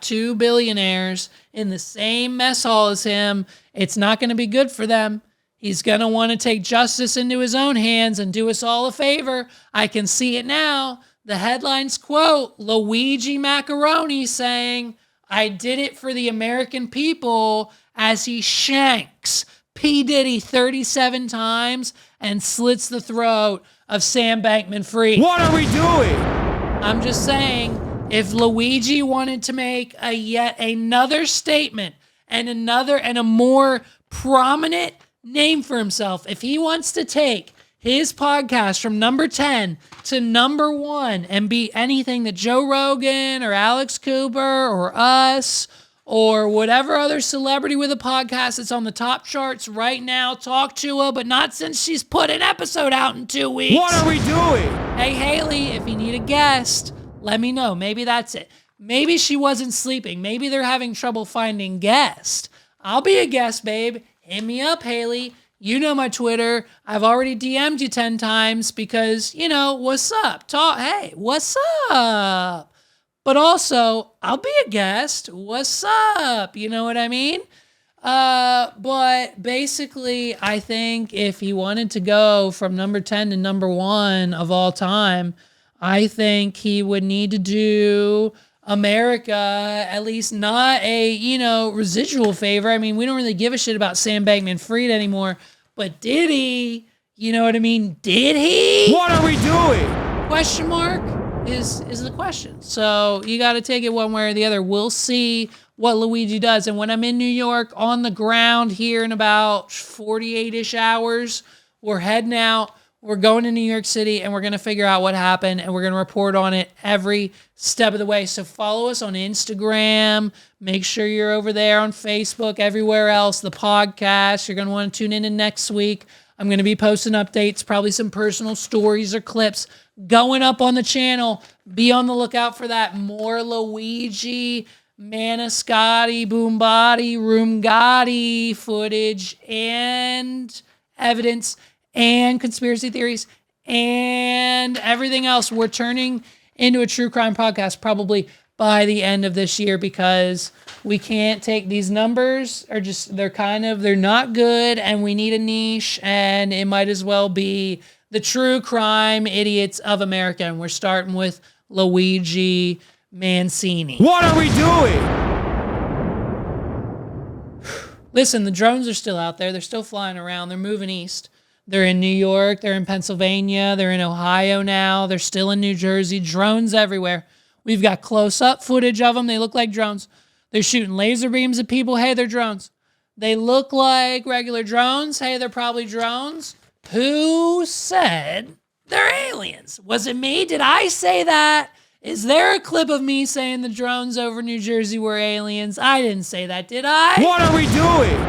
2 billionaires in the same mess hall as him, it's not going to be good for them. He's going to want to take justice into his own hands and do us all a favor. I can see it now. The headlines quote Luigi Macaroni saying, "I did it for the American people," as he shanks P. Diddy 37 times and slits the throat of Sam Bankman-Fried. What are we doing? I'm just saying, if Luigi wanted to make yet another statement and a more prominent name for himself, if he wants to take his podcast from number 10 to number 1 and be anything that Joe Rogan or Alex Cooper or us or whatever other celebrity with a podcast that's on the top charts right now, talk to her, but not since she's put an episode out in 2 weeks. What are we doing? Hey, Haley, if you need a guest, let me know. Maybe that's it. Maybe she wasn't sleeping. Maybe they're having trouble finding guests. I'll be a guest, babe. Hit me up, Haley. You know my Twitter. I've already DM'd you 10 times because, you know, what's up? Hey, what's up? But also, I'll be a guest. What's up? You know what I mean? But basically, I think if he wanted to go from number 10 to number 1 of all time, I think he would need to do America at least not a, residual favor. I mean, we don't really give a shit about Sam Bankman-Fried anymore, but did he? You know what I mean? Did he? What are we doing? Question mark is the question. So you got to take it one way or the other. We'll see what Luigi does. And when I'm in New York on the ground here in about 48-ish hours, we're heading out. We're going to New York City, and we're going to figure out what happened, and we're going to report on it every step of the way. So follow us on Instagram. Make sure you're over there on Facebook, everywhere else, the podcast. You're going to want to tune in next week. I'm going to be posting updates, probably some personal stories or clips going up on the channel. Be on the lookout for that. More Luigi Maniscotto, Boombody, Roomgotti footage and evidence and conspiracy theories and everything else. We're turning into a true crime podcast probably by the end of this year because we can't take these numbers are just, they're not good, and we need a niche, and it might as well be the true crime idiots of America. And we're starting with Luigi Mancini. What are we doing? Listen, the drones are still out there. They're still flying around. They're moving east. They're in New York. They're in Pennsylvania. They're in Ohio now. They're still in New Jersey. Drones everywhere. We've got close-up footage of them. They look like drones. They're shooting laser beams at people. Hey, they're drones. They look like regular drones. Hey, they're probably drones. Who said they're aliens? Was it me? Did I say that? Is there a clip of me saying the drones over New Jersey were aliens? I didn't say that, did I? What are we doing?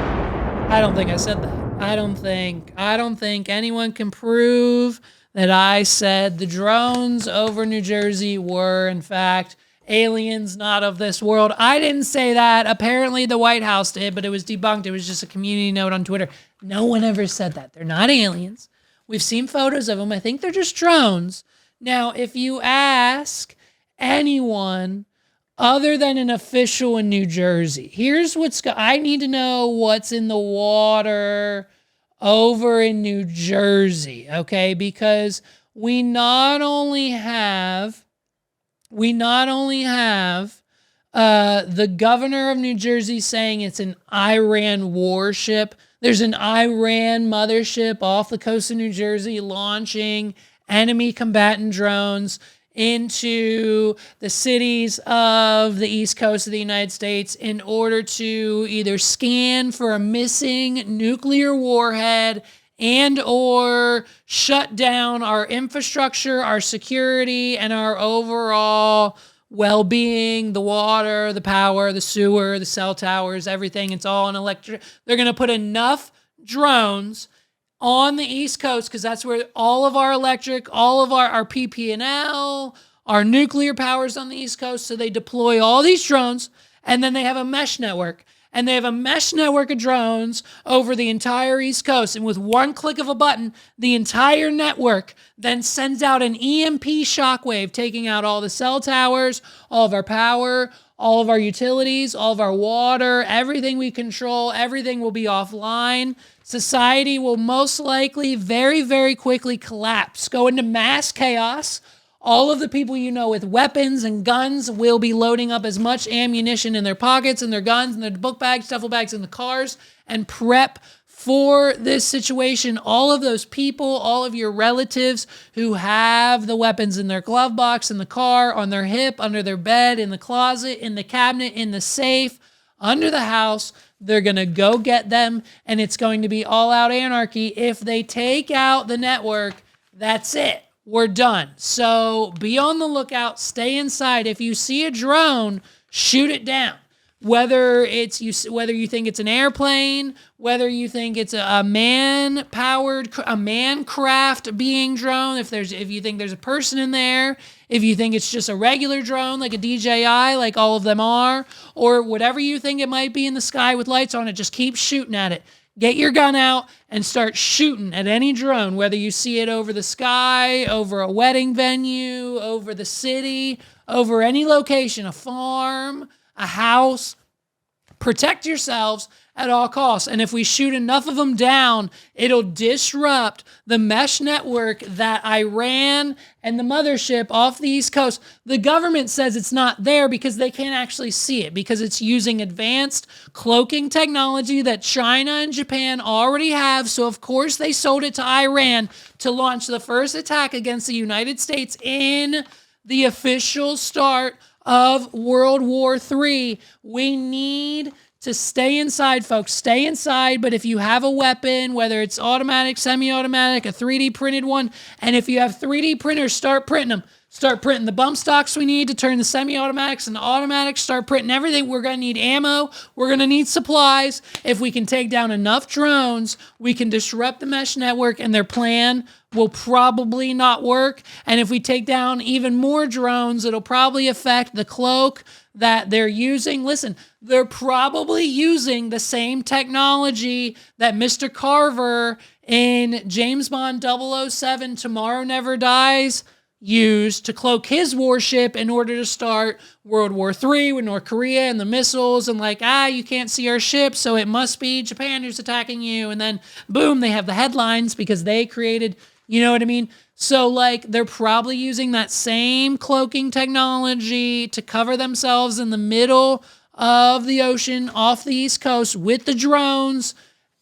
I don't think I said that. I don't think anyone can prove that I said the drones over New Jersey were, in fact, aliens not of this world. I didn't say that. Apparently the White House did, but it was debunked. It was just a community note on Twitter. No one ever said that. They're not aliens. We've seen photos of them. I think they're just drones. Now, if you ask anyone other than an official in New Jersey, here's I need to know what's in the water over in New Jersey, okay? Because we not only have the governor of New Jersey saying it's an Iran warship. There's an Iran mothership off the coast of New Jersey launching enemy combatant drones into the cities of the East Coast of the United States in order to either scan for a missing nuclear warhead and or shut down our infrastructure, our security, and our overall well-being, the water, the power, the sewer, the cell towers, everything. It's all in electric. They're going to put enough drones on the East Coast, because that's where all of our electric, all of our PP&L, our nuclear powers on the East Coast. So they deploy all these drones, and then they have a mesh network. And they have a mesh network of drones over the entire East Coast. And with one click of a button, the entire network then sends out an EMP shockwave, taking out all the cell towers, all of our power, all of our utilities, all of our water, everything we control, everything will be offline. Society will most likely very, very quickly collapse, go into mass chaos. All of the people you know with weapons and guns will be loading up as much ammunition in their pockets and their guns and their book bags, duffel bags in the cars, and prep for this situation. All of those people, all of your relatives who have the weapons in their glove box, in the car, on their hip, under their bed, in the closet, in the cabinet, in the safe, under the house, they're going to go get them, and it's going to be all-out anarchy. If they take out the network, that's it. We're done. So be on the lookout. Stay inside. If you see a drone, shoot it down. Whether you think it's an airplane, whether you think it's a man-craft being drone, if you think there's a person in there, if you think it's just a regular drone like a DJI, like all of them are, or whatever you think it might be in the sky with lights on it, just keep shooting at it. Get your gun out and start shooting at any drone, whether you see it over the sky, over a wedding venue, over the city, over any location, a farm, a house. Protect yourselves at all costs. And if we shoot enough of them down, it'll disrupt the mesh network that Iran and the mothership off the East Coast. The government says it's not there because they can't actually see it, because it's using advanced cloaking technology that China and Japan already have. So of course they sold it to Iran to launch the first attack against the United States in the official start of World War III. We need to stay inside, folks. Stay inside. But if you have a weapon, whether it's automatic, semi-automatic, a 3D printed one, and if you have 3D printers, start printing them. Start printing the bump stocks we need to turn the semi-automatics into automatics. Start printing everything. We're going to need ammo. We're going to need supplies. If we can take down enough drones, we can disrupt the mesh network, and their plan will probably not work. And if we take down even more drones, it'll probably affect the cloak that they're using. Listen, they're probably using the same technology that Mr. Carver in James Bond 007 Tomorrow Never Dies used to cloak his warship in order to start World War III with North Korea and the missiles, and you can't see our ship, so it must be Japan who's attacking you. And then boom, they have the headlines because they created You know what I mean? So, like, they're probably using that same cloaking technology to cover themselves in the middle of the ocean off the East Coast with the drones.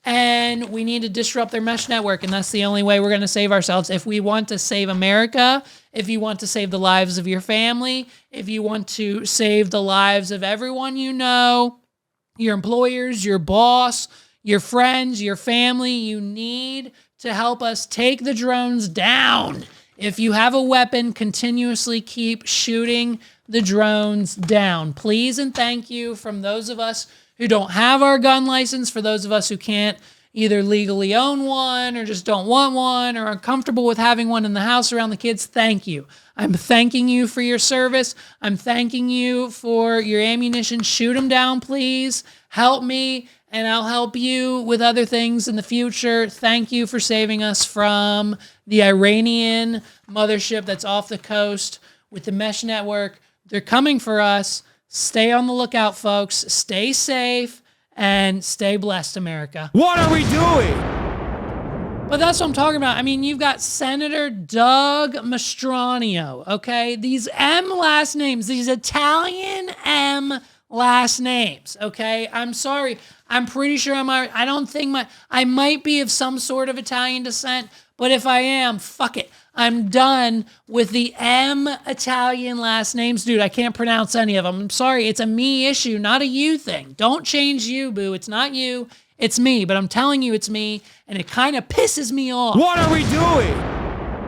And we need to disrupt their mesh network. And that's the only way we're going to save ourselves. If we want to save America, if you want to save the lives of your family, if you want to save the lives of everyone you know, your employers, your boss, your friends, your family, you need to help us take the drones down. If you have a weapon, continuously keep shooting the drones down. Please and thank you from those of us who don't have our gun license, for those of us who can't either legally own one or just don't want one or are uncomfortable with having one in the house around the kids. Thank you. I'm thanking you for your service. I'm thanking you for your ammunition. Shoot them down, please. Help me, and I'll help you with other things in the future. Thank you for saving us from the Iranian mothership that's off the coast with the mesh network. They're coming for us. Stay on the lookout, folks. Stay safe and stay blessed, America. What are we doing? But that's what I'm talking about. I mean, you've got Senator Doug Mastriano, okay? These M last names, these Italian M last names, okay? I'm sorry. I'm pretty sure I don't think I might be of some sort of Italian descent, but if I am, fuck it. I'm done with the M Italian last names. Dude, I can't pronounce any of them. I'm sorry. It's a me issue, not a you thing. Don't change you, boo. It's not you. It's me. But I'm telling you it's me, and it kind of pisses me off. What are we doing?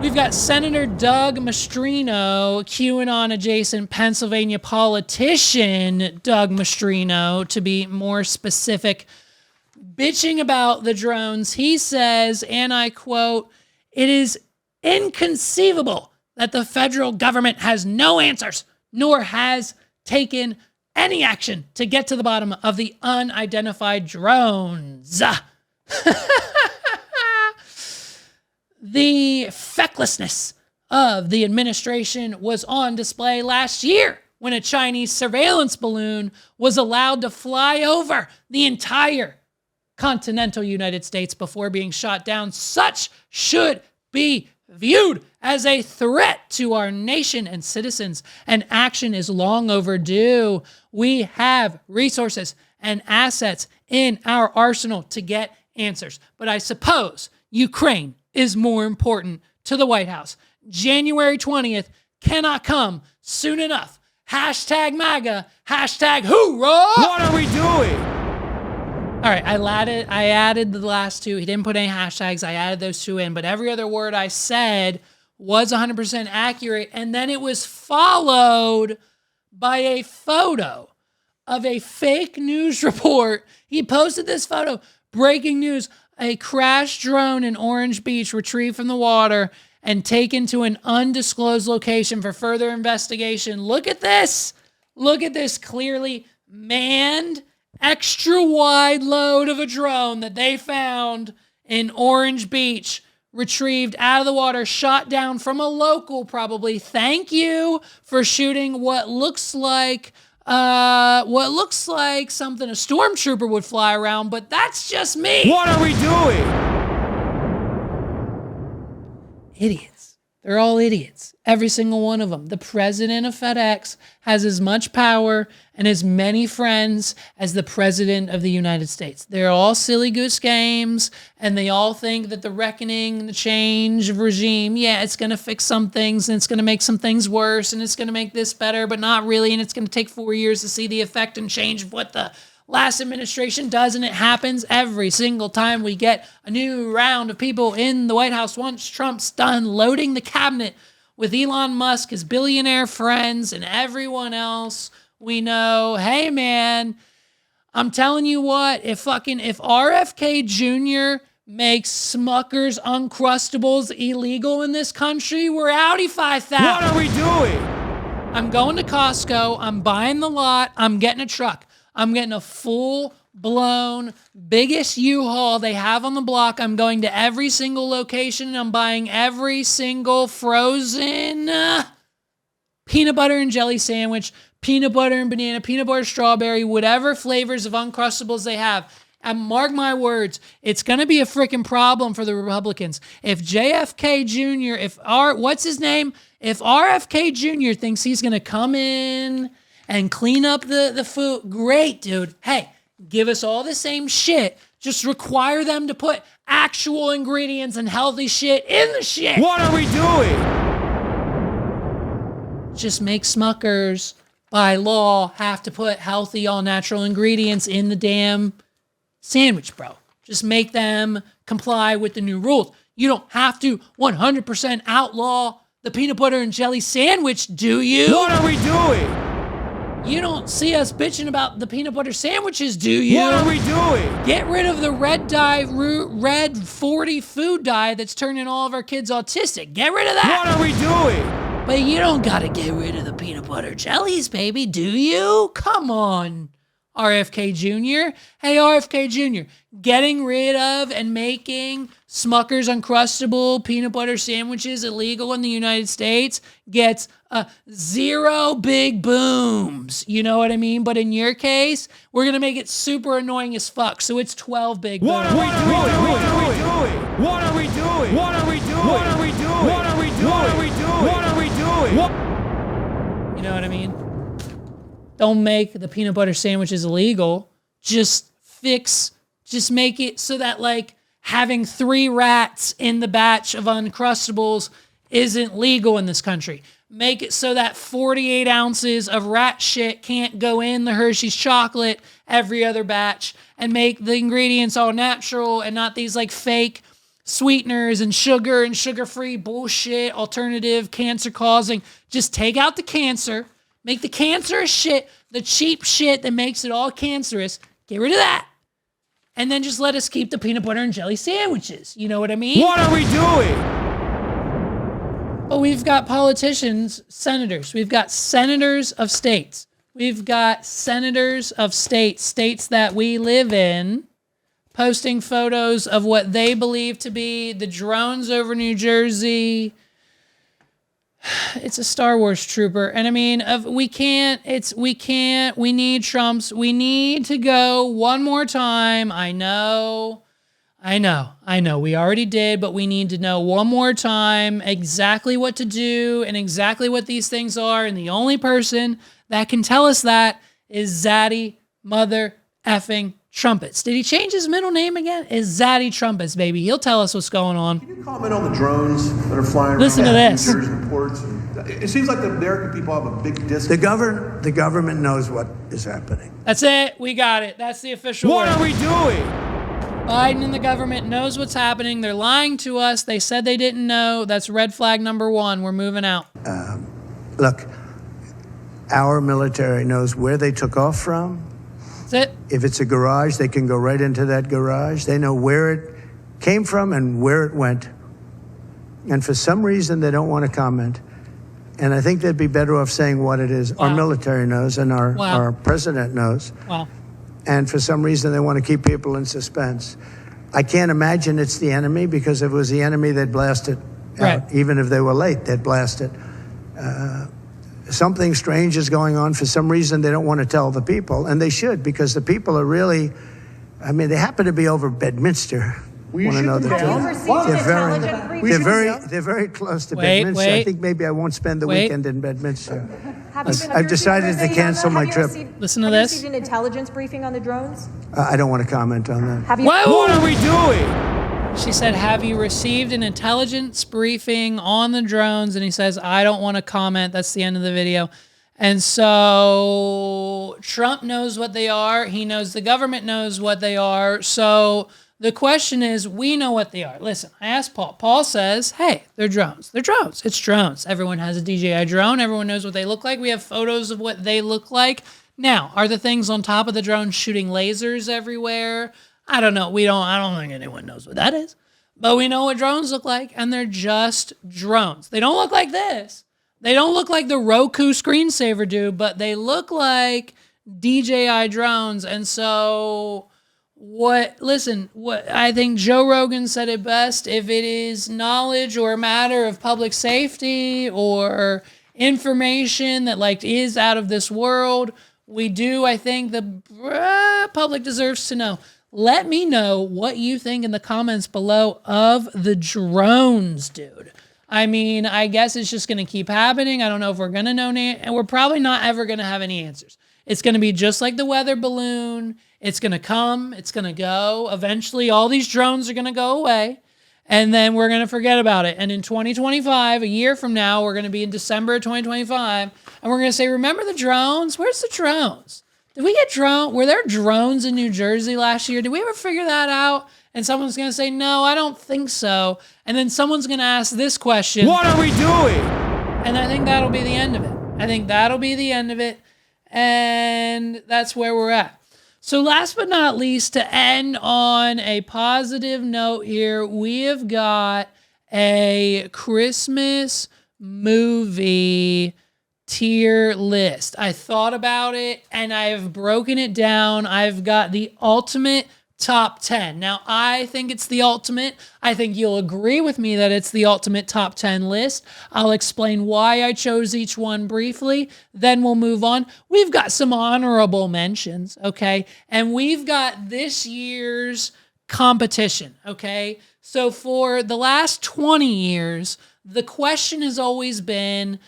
We've got Senator Doug Mastriano, QAnon-adjacent Pennsylvania politician Doug Mastriano, to be more specific, bitching about the drones. He says, and I quote, "It is inconceivable that the federal government has no answers, nor has taken any action to get to the bottom of the unidentified drones." The fecklessness of the administration was on display last year when a Chinese surveillance balloon was allowed to fly over the entire continental United States before being shot down. Such should be viewed as a threat to our nation and citizens, and action is long overdue. We have resources and assets in our arsenal to get answers. But I suppose Ukraine is more important to the White House. January 20th cannot come soon enough. Hashtag MAGA, hashtag hoorah! What are we doing? All right, I added the last two. He didn't put any hashtags. I added those two in, but every other word I said was 100% accurate, and then it was followed by a photo of a fake news report. He posted this photo, breaking news, a crashed drone in Orange Beach retrieved from the water and taken to an undisclosed location for further investigation. Look at this. Look at this clearly manned, extra wide load of a drone that they found in Orange Beach, retrieved out of the water, shot down from a local probably. Thank you for shooting what looks like something a stormtrooper would fly around, but that's just me. What are we doing? Idiots. They're all idiots. Every single one of them. The president of FedEx has as much power and as many friends as the president of the United States. They're all silly goose games, and they all think that the reckoning, the change of regime, yeah, it's going to fix some things, and it's going to make some things worse, and it's going to make this better, but not really, and it's going to take 4 years to see the effect and change of what the last administration does, and it happens every single time we get a new round of people in the White House once Trump's done loading the cabinet with Elon Musk, his billionaire friends, and everyone else we know. Hey, man, I'm telling you what, if RFK Jr. makes Smucker's Uncrustables illegal in this country, we're outie 5,000. What are we doing? I'm going to Costco. I'm buying the lot. I'm getting a truck. I'm getting a full-blown, biggest U-Haul they have on the block. I'm going to every single location, and I'm buying every single frozen peanut butter and jelly sandwich, peanut butter and banana, peanut butter strawberry, whatever flavors of Uncrustables they have. And mark my words, it's going to be a freaking problem for the Republicans. If JFK Jr., what's his name? If RFK Jr. thinks he's going to come in and clean up the food, great, dude. Hey, give us all the same shit. Just require them to put actual ingredients and healthy shit in the shit. What are we doing? Just make Smuckers, by law, have to put healthy, all-natural ingredients in the damn sandwich, bro. Just make them comply with the new rules. You don't have to 100% outlaw the peanut butter and jelly sandwich, do you? What are we doing? You don't see us bitching about the peanut butter sandwiches, do you? What are we doing? Get rid of the red 40 food dye that's turning all of our kids autistic. Get rid of that. What are we doing? But you don't gotta get rid of the peanut butter jellies, baby, do you? Come on, RFK Jr. Hey, RFK Jr., getting rid of and making Smucker's Uncrustable peanut butter sandwiches illegal in the United States gets 0 big booms. You know what I mean? But in your case, we're going to make it super annoying as fuck. So it's 12 big booms. What are we doing? What are we doing? What are we doing? What are we doing? What are we doing? What are we doing? What are we doing? You know what I mean? Don't make the peanut butter sandwiches illegal. Just make it so that, like, having 3 rats in the batch of Uncrustables isn't legal in this country. Make it so that 48 ounces of rat shit can't go in the Hershey's chocolate every other batch, and make the ingredients all natural and not these, like, fake sweeteners and sugar-free bullshit, alternative, cancer-causing. Just take out the cancer. Make the cancerous shit, the cheap shit that makes it all cancerous. Get rid of that. And then just let us keep the peanut butter and jelly sandwiches. You know what I mean? What are we doing? Oh, we've got politicians, senators. We've got senators of states. We've got senators of states that we live in, posting photos of what they believe to be the drones over New Jersey. It's a Star Wars trooper. And I mean, we need Trump's. We need to go one more time. I know. We already did, but we need to know one more time exactly what to do and exactly what these things are. And the only person that can tell us that is Zaddy Mother Effing Trumpets. Did he change his middle name again? Is Zaddy Trumpets, baby. He'll tell us what's going on. Can you comment on the drones that are flying Listen around to this. New Jersey ports? It seems like the American people have a big disconnect. The government knows what is happening. That's it. We got it. That's the official What word. are we doing? Biden and the government knows what's happening. They're lying to us. They said they didn't know. That's red flag number 1. We're moving out. Look, our military knows where they took off from. That's it. If it's a garage, they can go right into that garage. They know where it came from and where it went. And for some reason, they don't want to comment. And I think they'd be better off saying what it is. Wow. Our military knows and our president knows. Wow. And for some reason, they want to keep people in suspense. I can't imagine it's the enemy, because if it was the enemy, they'd blast it out. Even if they were late, they'd blast it. Something strange is going on. For some reason, they don't want to tell the people, and they should, because the people are really, I mean, they happen to be over Bedminster. We should know the down. truth. They're very close to Bedminster. I think maybe I won't spend the weekend in Bedminster. I've decided to cancel my trip. Listen to this. Have you received an intelligence briefing on the drones? I don't want to comment on that. What are we doing? She said, have you received an intelligence briefing on the drones? And he says, I don't want to comment. That's the end of the video. And so Trump knows what they are. He knows the government knows what they are. So the question is, we know what they are. Listen, I asked Paul. Paul says, hey, they're drones. They're drones. It's drones. Everyone has a DJI drone. Everyone knows what they look like. We have photos of what they look like. Now, are the things on top of the drone shooting lasers everywhere? I don't know. I don't think anyone knows what that is. But we know what drones look like, and they're just drones. They don't look like this. They don't look like the Roku screensaver do, but they look like DJI drones. And so what I think Joe Rogan said it best. If it is knowledge or a matter of public safety or information that like is out of this world, I think the public deserves to know. Let me know what you think in the comments below of the drones, dude. I mean, I guess it's just going to keep happening. I don't know if we're going to know, and we're probably not ever going to have any answers. It's going to be just like the weather balloon. It's going to come. It's going to go. Eventually, all these drones are going to go away, and then we're going to forget about it. And in 2025, a year from now, we're going to be in December of 2025, and we're going to say, remember the drones? Where's the drones? Did we get drone? Were there drones in New Jersey last year? Did we ever figure that out? And someone's going to say, no, I don't think so. And then someone's going to ask this question. What are we doing? And I think that'll be the end of it. I think that'll be the end of it. And that's where we're at. So last but not least, to end on a positive note here, we have got a Christmas movie tier list. I thought about it and I've broken it down. I've got the ultimate top 10. Now, I think it's the ultimate. I think you'll agree with me that it's the ultimate top 10 list. I'll explain why I chose each one briefly. Then we'll move on. We've got some honorable mentions, okay? And we've got this year's competition, okay? So for the last 20 years, the question has always been,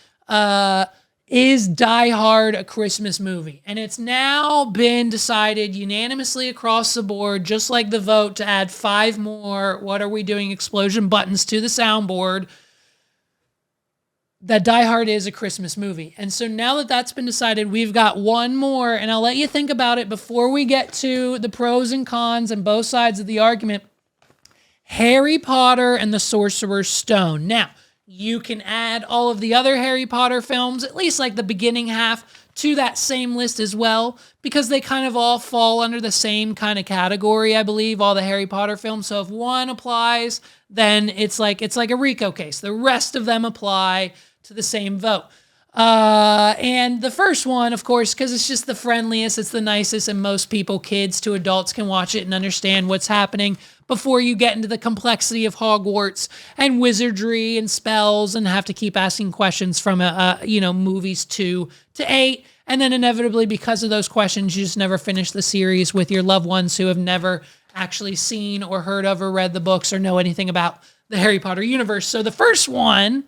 is Die Hard a Christmas movie? And it's now been decided unanimously across the board, just like the vote to add 5 more what are we doing explosion buttons to the soundboard, that Die Hard is a Christmas movie. And so now that that's been decided, we've got one more, and I'll let you think about it before we get to the pros and cons and both sides of the argument. Harry Potter and the Sorcerer's Stone. Now, you can add all of the other Harry Potter films, at least like the beginning half, to that same list as well, because they kind of all fall under the same kind of category, I believe, all the Harry Potter films. So if one applies, then it's like a RICO case. The rest of them apply to the same vote. And the first one, of course, because it's just the friendliest, it's the nicest, and most people, kids to adults, can watch it and understand what's happening before you get into the complexity of Hogwarts and wizardry and spells and have to keep asking questions from, movies 2 to 8. And then inevitably, because of those questions, you just never finish the series with your loved ones who have never actually seen or heard of or read the books or know anything about the Harry Potter universe. So the first one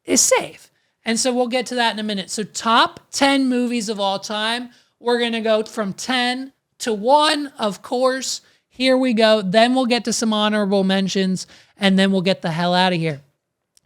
is safe. And so we'll get to that in a minute. So top 10 movies of all time. We're going to go from 10 to 1, of course. Here we go. Then we'll get to some honorable mentions, and then we'll get the hell out of here.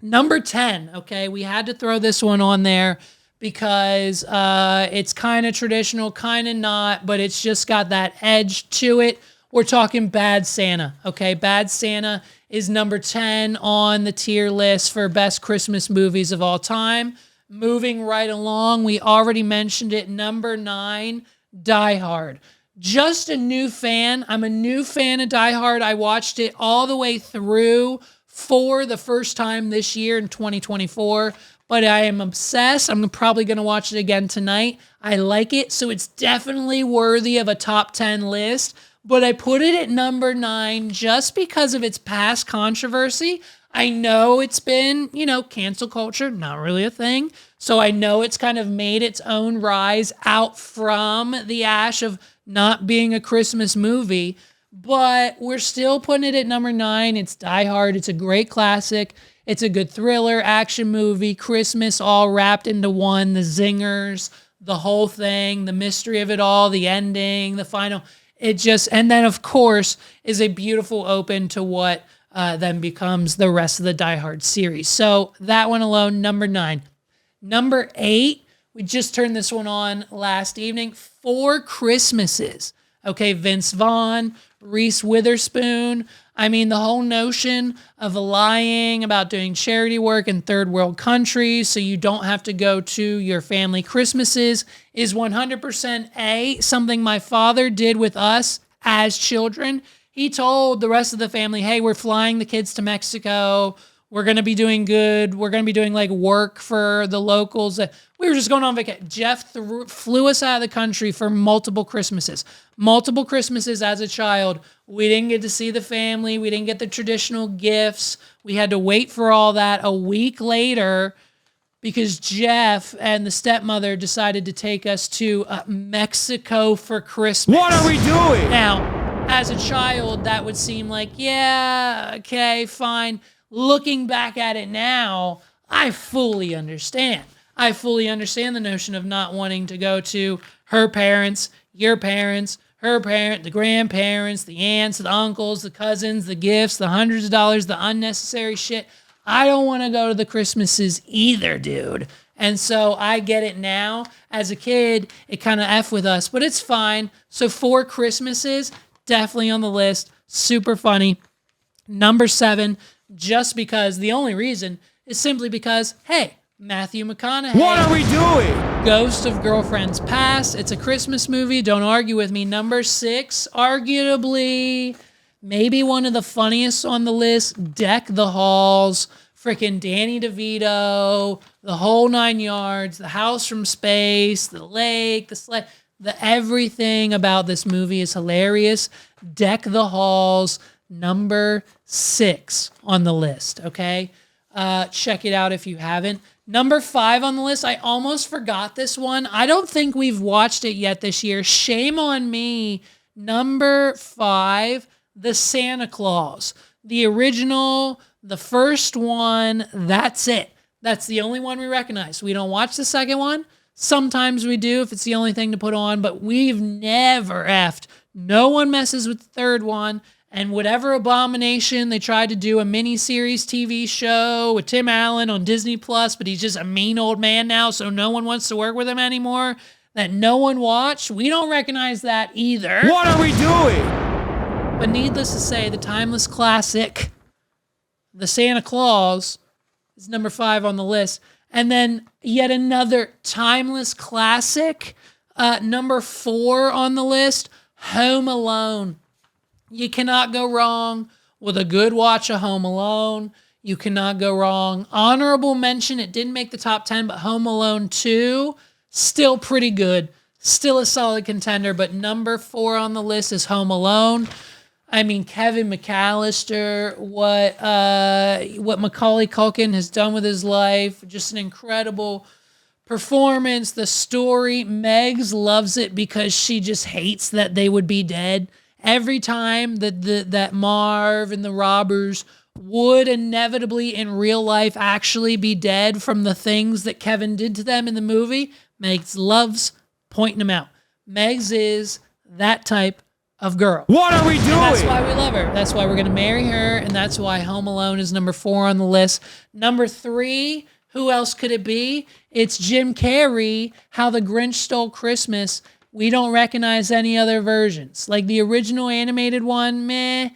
Number 10, okay? We had to throw this one on there because it's kind of traditional, kind of not, but it's just got that edge to it. We're talking Bad Santa, okay? Bad Santa is number 10 on the tier list for best Christmas movies of all time. Moving right along, we already mentioned it, number 9, Die Hard. Just a new fan. I'm a new fan of Die Hard. I watched it all the way through for the first time this year in 2024, but I am obsessed. I'm probably going to watch it again tonight. I like it, so it's definitely worthy of a top 10 list, but I put it at number 9 just because of its past controversy. I know it's been, cancel culture, not really a thing. So I know it's kind of made its own rise out from the ash of not being a Christmas movie, but we're still putting it at number 9. It's Die Hard. It's a great classic. It's a good thriller, action movie, Christmas all wrapped into one, the zingers, the whole thing, the mystery of it all, the ending, the final. And then of course is a beautiful open to what then becomes the rest of the Die Hard series. So that one alone, number 9. Number 8, we just turned this one on last evening, 4 Christmases. Okay, Vince Vaughn, Reese Witherspoon. I mean, the whole notion of lying about doing charity work in third world countries so you don't have to go to your family Christmases is 100% something my father did with us as children. He told the rest of the family, hey, we're flying the kids to Mexico. We're going to be doing good. We're going to be doing like work for the locals. We were just going on vacation. Jeff flew us out of the country for multiple Christmases. Multiple Christmases as a child. We didn't get to see the family. We didn't get the traditional gifts. We had to wait for all that a week later because Jeff and the stepmother decided to take us to Mexico for Christmas. What are we doing? Now, as a child, that would seem like, yeah, okay, fine. Looking back at it now, I fully understand. I fully understand the notion of not wanting to go to her parents, your parents, her parent, the grandparents, the aunts, the uncles, the cousins, the gifts, the hundreds of dollars, the unnecessary shit. I don't want to go to the Christmases either, dude. And so I get it now. As a kid, it kind of F with us, but it's fine. So 4 Christmases, definitely on the list. Super funny. Number 7, just because, the only reason is simply because, hey, Matthew McConaughey. What are we doing? Ghost of Girlfriend's Past. It's a Christmas movie. Don't argue with me. Number 6, arguably, maybe one of the funniest on the list. Deck the Halls. Freaking Danny DeVito. The whole 9 yards. The house from space. The lake. The sled. The everything about this movie is hilarious. Deck the Halls. Number 6 on the list. Okay? Check it out if you haven't. Number 5 on the list, I almost forgot this one. I don't think we've watched it yet this year. Shame on me. Number 5, The Santa Claus. The original, the first one, that's it. That's the only one we recognize. We don't watch the second one. Sometimes we do if it's the only thing to put on, but we've never effed. No one messes with the third one. And whatever abomination they tried to do a miniseries TV show with Tim Allen on Disney Plus, but he's just a mean old man now, so no one wants to work with him anymore, that no one watched, we don't recognize that either. What are we doing? But needless to say, the timeless classic, The Santa Claus, is number 5 on the list. And then yet another timeless classic, number 4 on the list, Home Alone. You cannot go wrong with a good watch of Home Alone. You cannot go wrong. Honorable mention, it didn't make the top 10, but Home Alone 2, still pretty good. Still a solid contender, but number 4 on the list is Home Alone. I mean, Kevin McAllister, what Macaulay Culkin has done with his life, just an incredible performance. The story, Megs loves it because she just hates that they would be dead. Every time that Marv and the robbers would inevitably in real life actually be dead from the things that Kevin did to them in the movie, Megs loves pointing them out. Megs is that type of girl. What are we doing? And that's why we love her. That's why we're going to marry her, and that's why Home Alone is number 4 on the list. Number 3, who else could it be? It's Jim Carrey, How the Grinch Stole Christmas. We don't recognize any other versions. Like the original animated one, meh.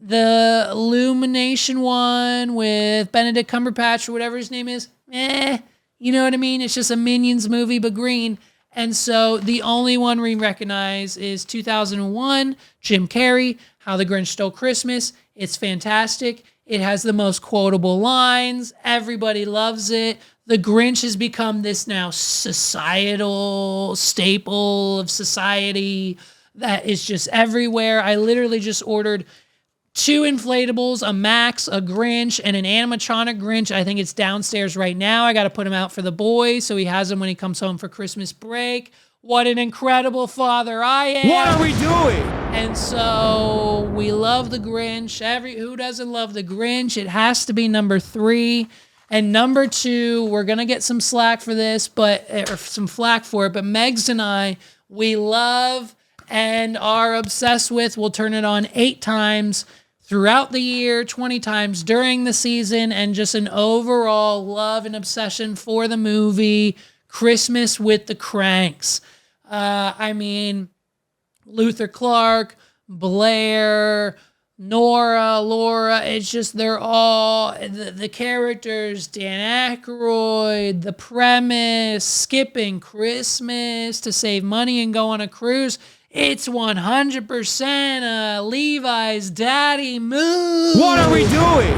The Illumination one with Benedict Cumberbatch or whatever his name is, meh. You know what I mean? It's just a Minions movie, but green. And so the only one we recognize is 2001, Jim Carrey, How the Grinch Stole Christmas. It's fantastic. It has the most quotable lines. Everybody loves it. The Grinch has become this now societal staple of society that is just everywhere. I literally just ordered 2 inflatables, a Max, a Grinch, and an animatronic Grinch. I think it's downstairs right now. I got to put him out for the boy so he has him when he comes home for Christmas break. What an incredible father I am. What are we doing? And so we love the Grinch. Who doesn't love the Grinch? It has to be number 3. And number 2, we're going to get some slack for this, or some flack for it, but Megs and I, we love and are obsessed with, we'll turn it on 8 times throughout the year, 20 times during the season, and just an overall love and obsession for the movie Christmas with the Cranks. I mean, Luther Clark, Blair, Nora, Laura, it's just, they're all, the characters, Dan Aykroyd, the premise, skipping Christmas to save money and go on a cruise. It's 100% Levi's daddy move. What are we doing?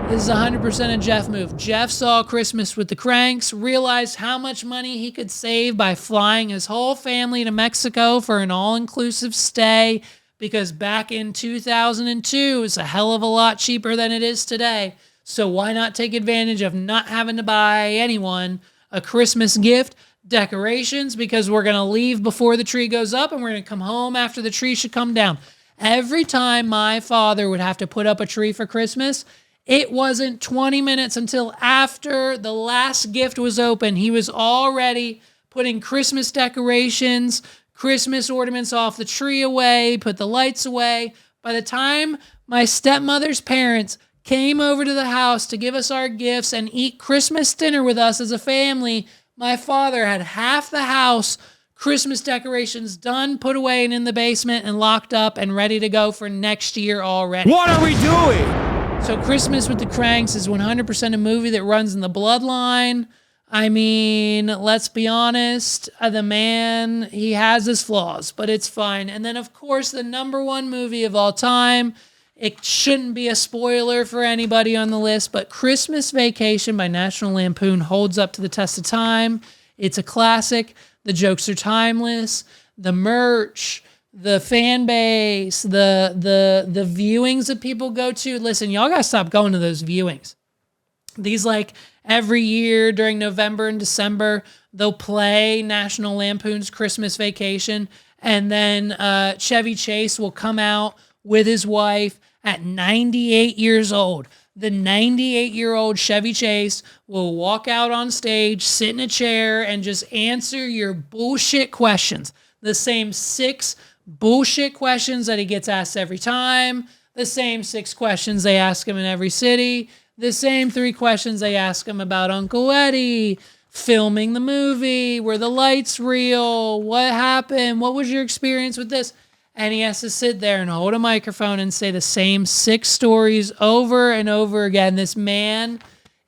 This is 100% a Jeff move. Jeff saw Christmas with the Cranks, realized how much money he could save by flying his whole family to Mexico for an all-inclusive stay, because back in 2002, it's a hell of a lot cheaper than it is today. So why not take advantage of not having to buy anyone a Christmas gift, decorations, because we're going to leave before the tree goes up and we're going to come home after the tree should come down. Every time my father would have to put up a tree for Christmas, it wasn't 20 minutes until after the last gift was open. He was already putting Christmas decorations, Christmas ornaments off the tree away, put the lights away. By the time my stepmother's parents came over to the house to give us our gifts and eat Christmas dinner with us as a family, my father had half the house Christmas decorations done, put away and in the basement and locked up and ready to go for next year already. What are we doing? So Christmas with the Cranks is 100% a movie that runs in the bloodline. I mean, let's be honest, the man, he has his flaws, but it's fine. And then, of course, the number one movie of all time, it shouldn't be a spoiler for anybody on the list, but Christmas Vacation by National Lampoon holds up to the test of time. It's a classic. The jokes are timeless. The merch, the fan base, the viewings that people go to. Listen, y'all gotta stop going to those viewings. These, like, every year during November and December, they'll play National Lampoon's Christmas Vacation, and then Chevy Chase will come out with his wife at 98 years old. The 98-year-old Chevy Chase will walk out on stage, sit in a chair, and just answer your bullshit questions. The same 6 bullshit questions that he gets asked every time. The same 6 questions they ask him in every city. The same 3 questions they ask him about Uncle Eddie, filming the movie, were the lights real, what happened, what was your experience with this? And he has to sit there and hold a microphone and say the same 6 stories over and over again. This man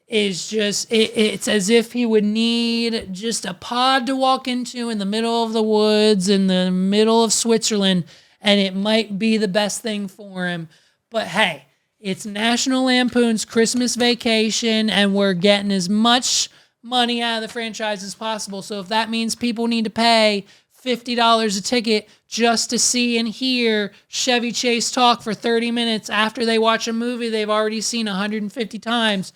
is just, it's as if he would need just a pod to walk into in the middle of the woods, in the middle of Switzerland, and it might be the best thing for him. But hey, it's National Lampoon's Christmas Vacation, and we're getting as much money out of the franchise as possible. So if that means people need to pay $50 a ticket just to see and hear Chevy Chase talk for 30 minutes after they watch a movie they've already seen 150 times,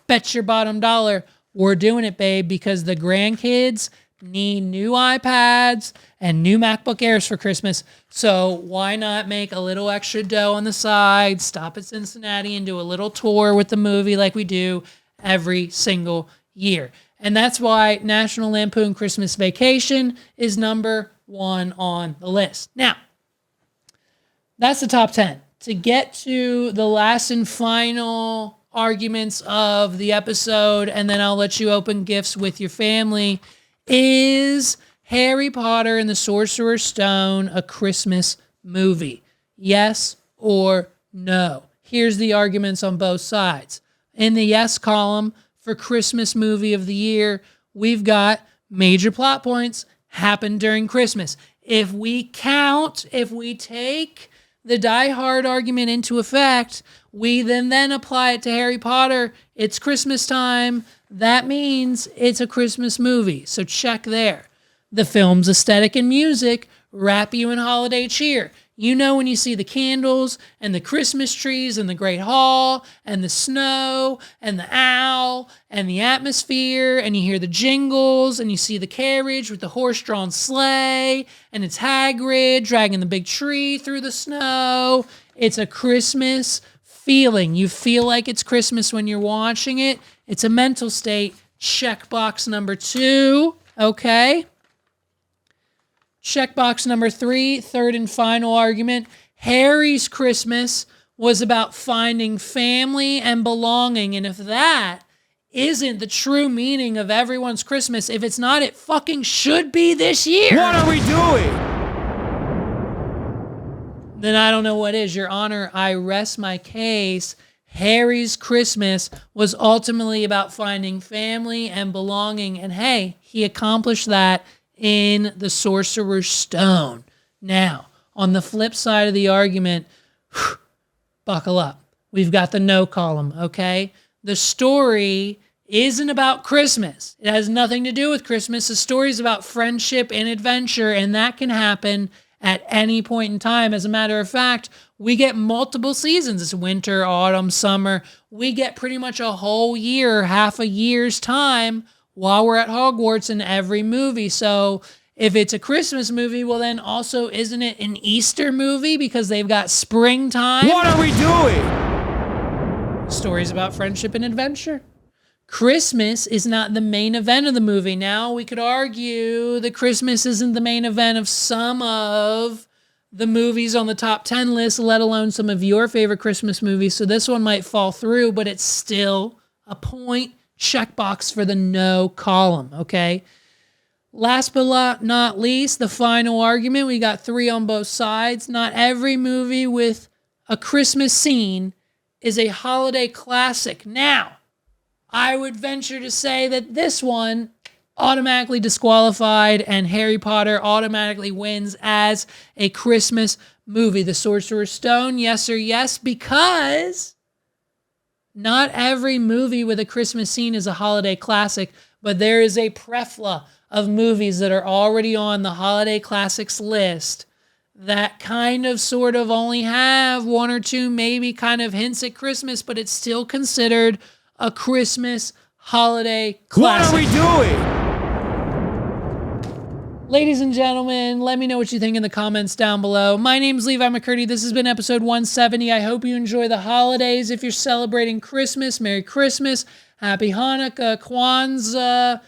bet your bottom dollar we're doing it, babe, because the grandkids need new iPads and new MacBook Airs for Christmas. So why not make a little extra dough on the side, stop at Cincinnati and do a little tour with the movie like we do every single year. And that's why National Lampoon Christmas Vacation is number 1 on the list. Now, that's the top 10. To get to the last and final arguments of the episode, and then I'll let you open gifts with your family, is Harry Potter and the Sorcerer's Stone a Christmas movie? Yes or no? Here's the arguments on both sides. In the yes column, for Christmas movie of the year, we've got major plot points happen during Christmas. If we take the Die Hard argument into effect, we then apply it to Harry Potter. It's Christmas time. That means it's a Christmas movie. So check there. The film's aesthetic and music wrap you in holiday cheer. You know when you see the candles and the Christmas trees and the Great Hall and the snow and the owl and the atmosphere, and you hear the jingles and you see the carriage with the horse-drawn sleigh and it's Hagrid dragging the big tree through the snow. It's a Christmas feeling. You feel like it's Christmas when you're watching it. It's a mental state. Checkbox number 2. Okay. Checkbox number 3, third and final argument. Harry's Christmas was about finding family and belonging. And if that isn't the true meaning of everyone's Christmas, if it's not, it fucking should be this year. What are we doing? Then I don't know what is. Your Honor, I rest my case. Harry's Christmas was ultimately about finding family and belonging. And hey, he accomplished that in the Sorcerer's Stone. Now, on the flip side of the argument, buckle up. We've got the no column, okay? The story isn't about Christmas. It has nothing to do with Christmas. The story is about friendship and adventure, and that can happen at any point in time. As a matter of fact, we get multiple seasons. It's winter, autumn, summer. We get pretty much a whole year, half a year's time while we're at Hogwarts in every movie. So If it's a Christmas movie, well then also isn't it an Easter movie because they've got springtime? What are we doing? Stories about friendship and adventure. Christmas is not the main event of the movie. Now, we could argue that Christmas isn't the main event of some of the movies on the top 10 list, let alone some of your favorite Christmas movies. So this one might fall through, but it's still a point checkbox for the no column, okay? Last but not least, the final argument. We got 3 on both sides. Not every movie with a Christmas scene is a holiday classic. Now, I would venture to say that this one automatically disqualified and Harry Potter automatically wins as a Christmas movie. The Sorcerer's Stone, yes or yes, because not every movie with a Christmas scene is a holiday classic, but there is a plethora of movies that are already on the holiday classics list that kind of sort of only have 1 or 2 maybe kind of hints at Christmas, but it's still considered a Christmas holiday classic. What are we doing? Ladies and gentlemen, let me know what you think in the comments down below. My name's Levi McCurdy. This has been episode 170. I hope you enjoy the holidays. If you're celebrating Christmas, Merry Christmas, Happy Hanukkah, Kwanzaa,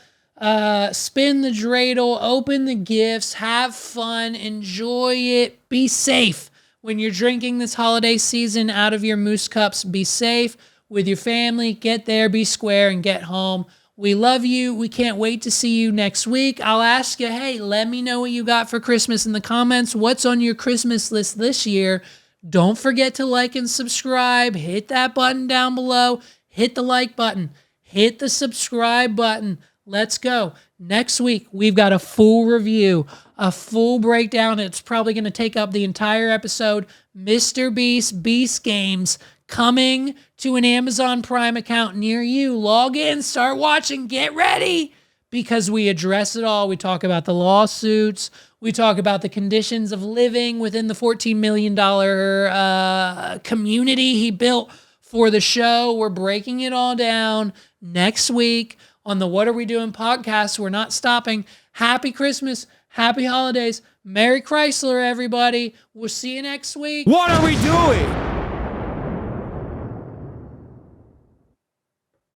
spin the dreidel, open the gifts, have fun, enjoy it, be safe. When you're drinking this holiday season out of your moose cups, be safe with your family. Get there, be square, and get home. We love you. We can't wait to see you next week. I'll ask you, hey, let me know what you got for Christmas in the comments. What's on your Christmas list this year? Don't forget to like and subscribe. Hit that button down below. Hit the like button. Hit the subscribe button. Let's go. Next week, we've got a full review, a full breakdown. It's probably going to take up the entire episode. Mr. Beast Games, coming to an Amazon Prime account near you. Log in, start watching, get ready, because we address it all. We talk about the lawsuits. We talk about the conditions of living within the $14 million community he built for the show. We're breaking it all down next week on the What Are We Doing podcast. We're not stopping. Happy Christmas. Happy holidays. Merry Chrysler, everybody. We'll see you next week. What are we doing?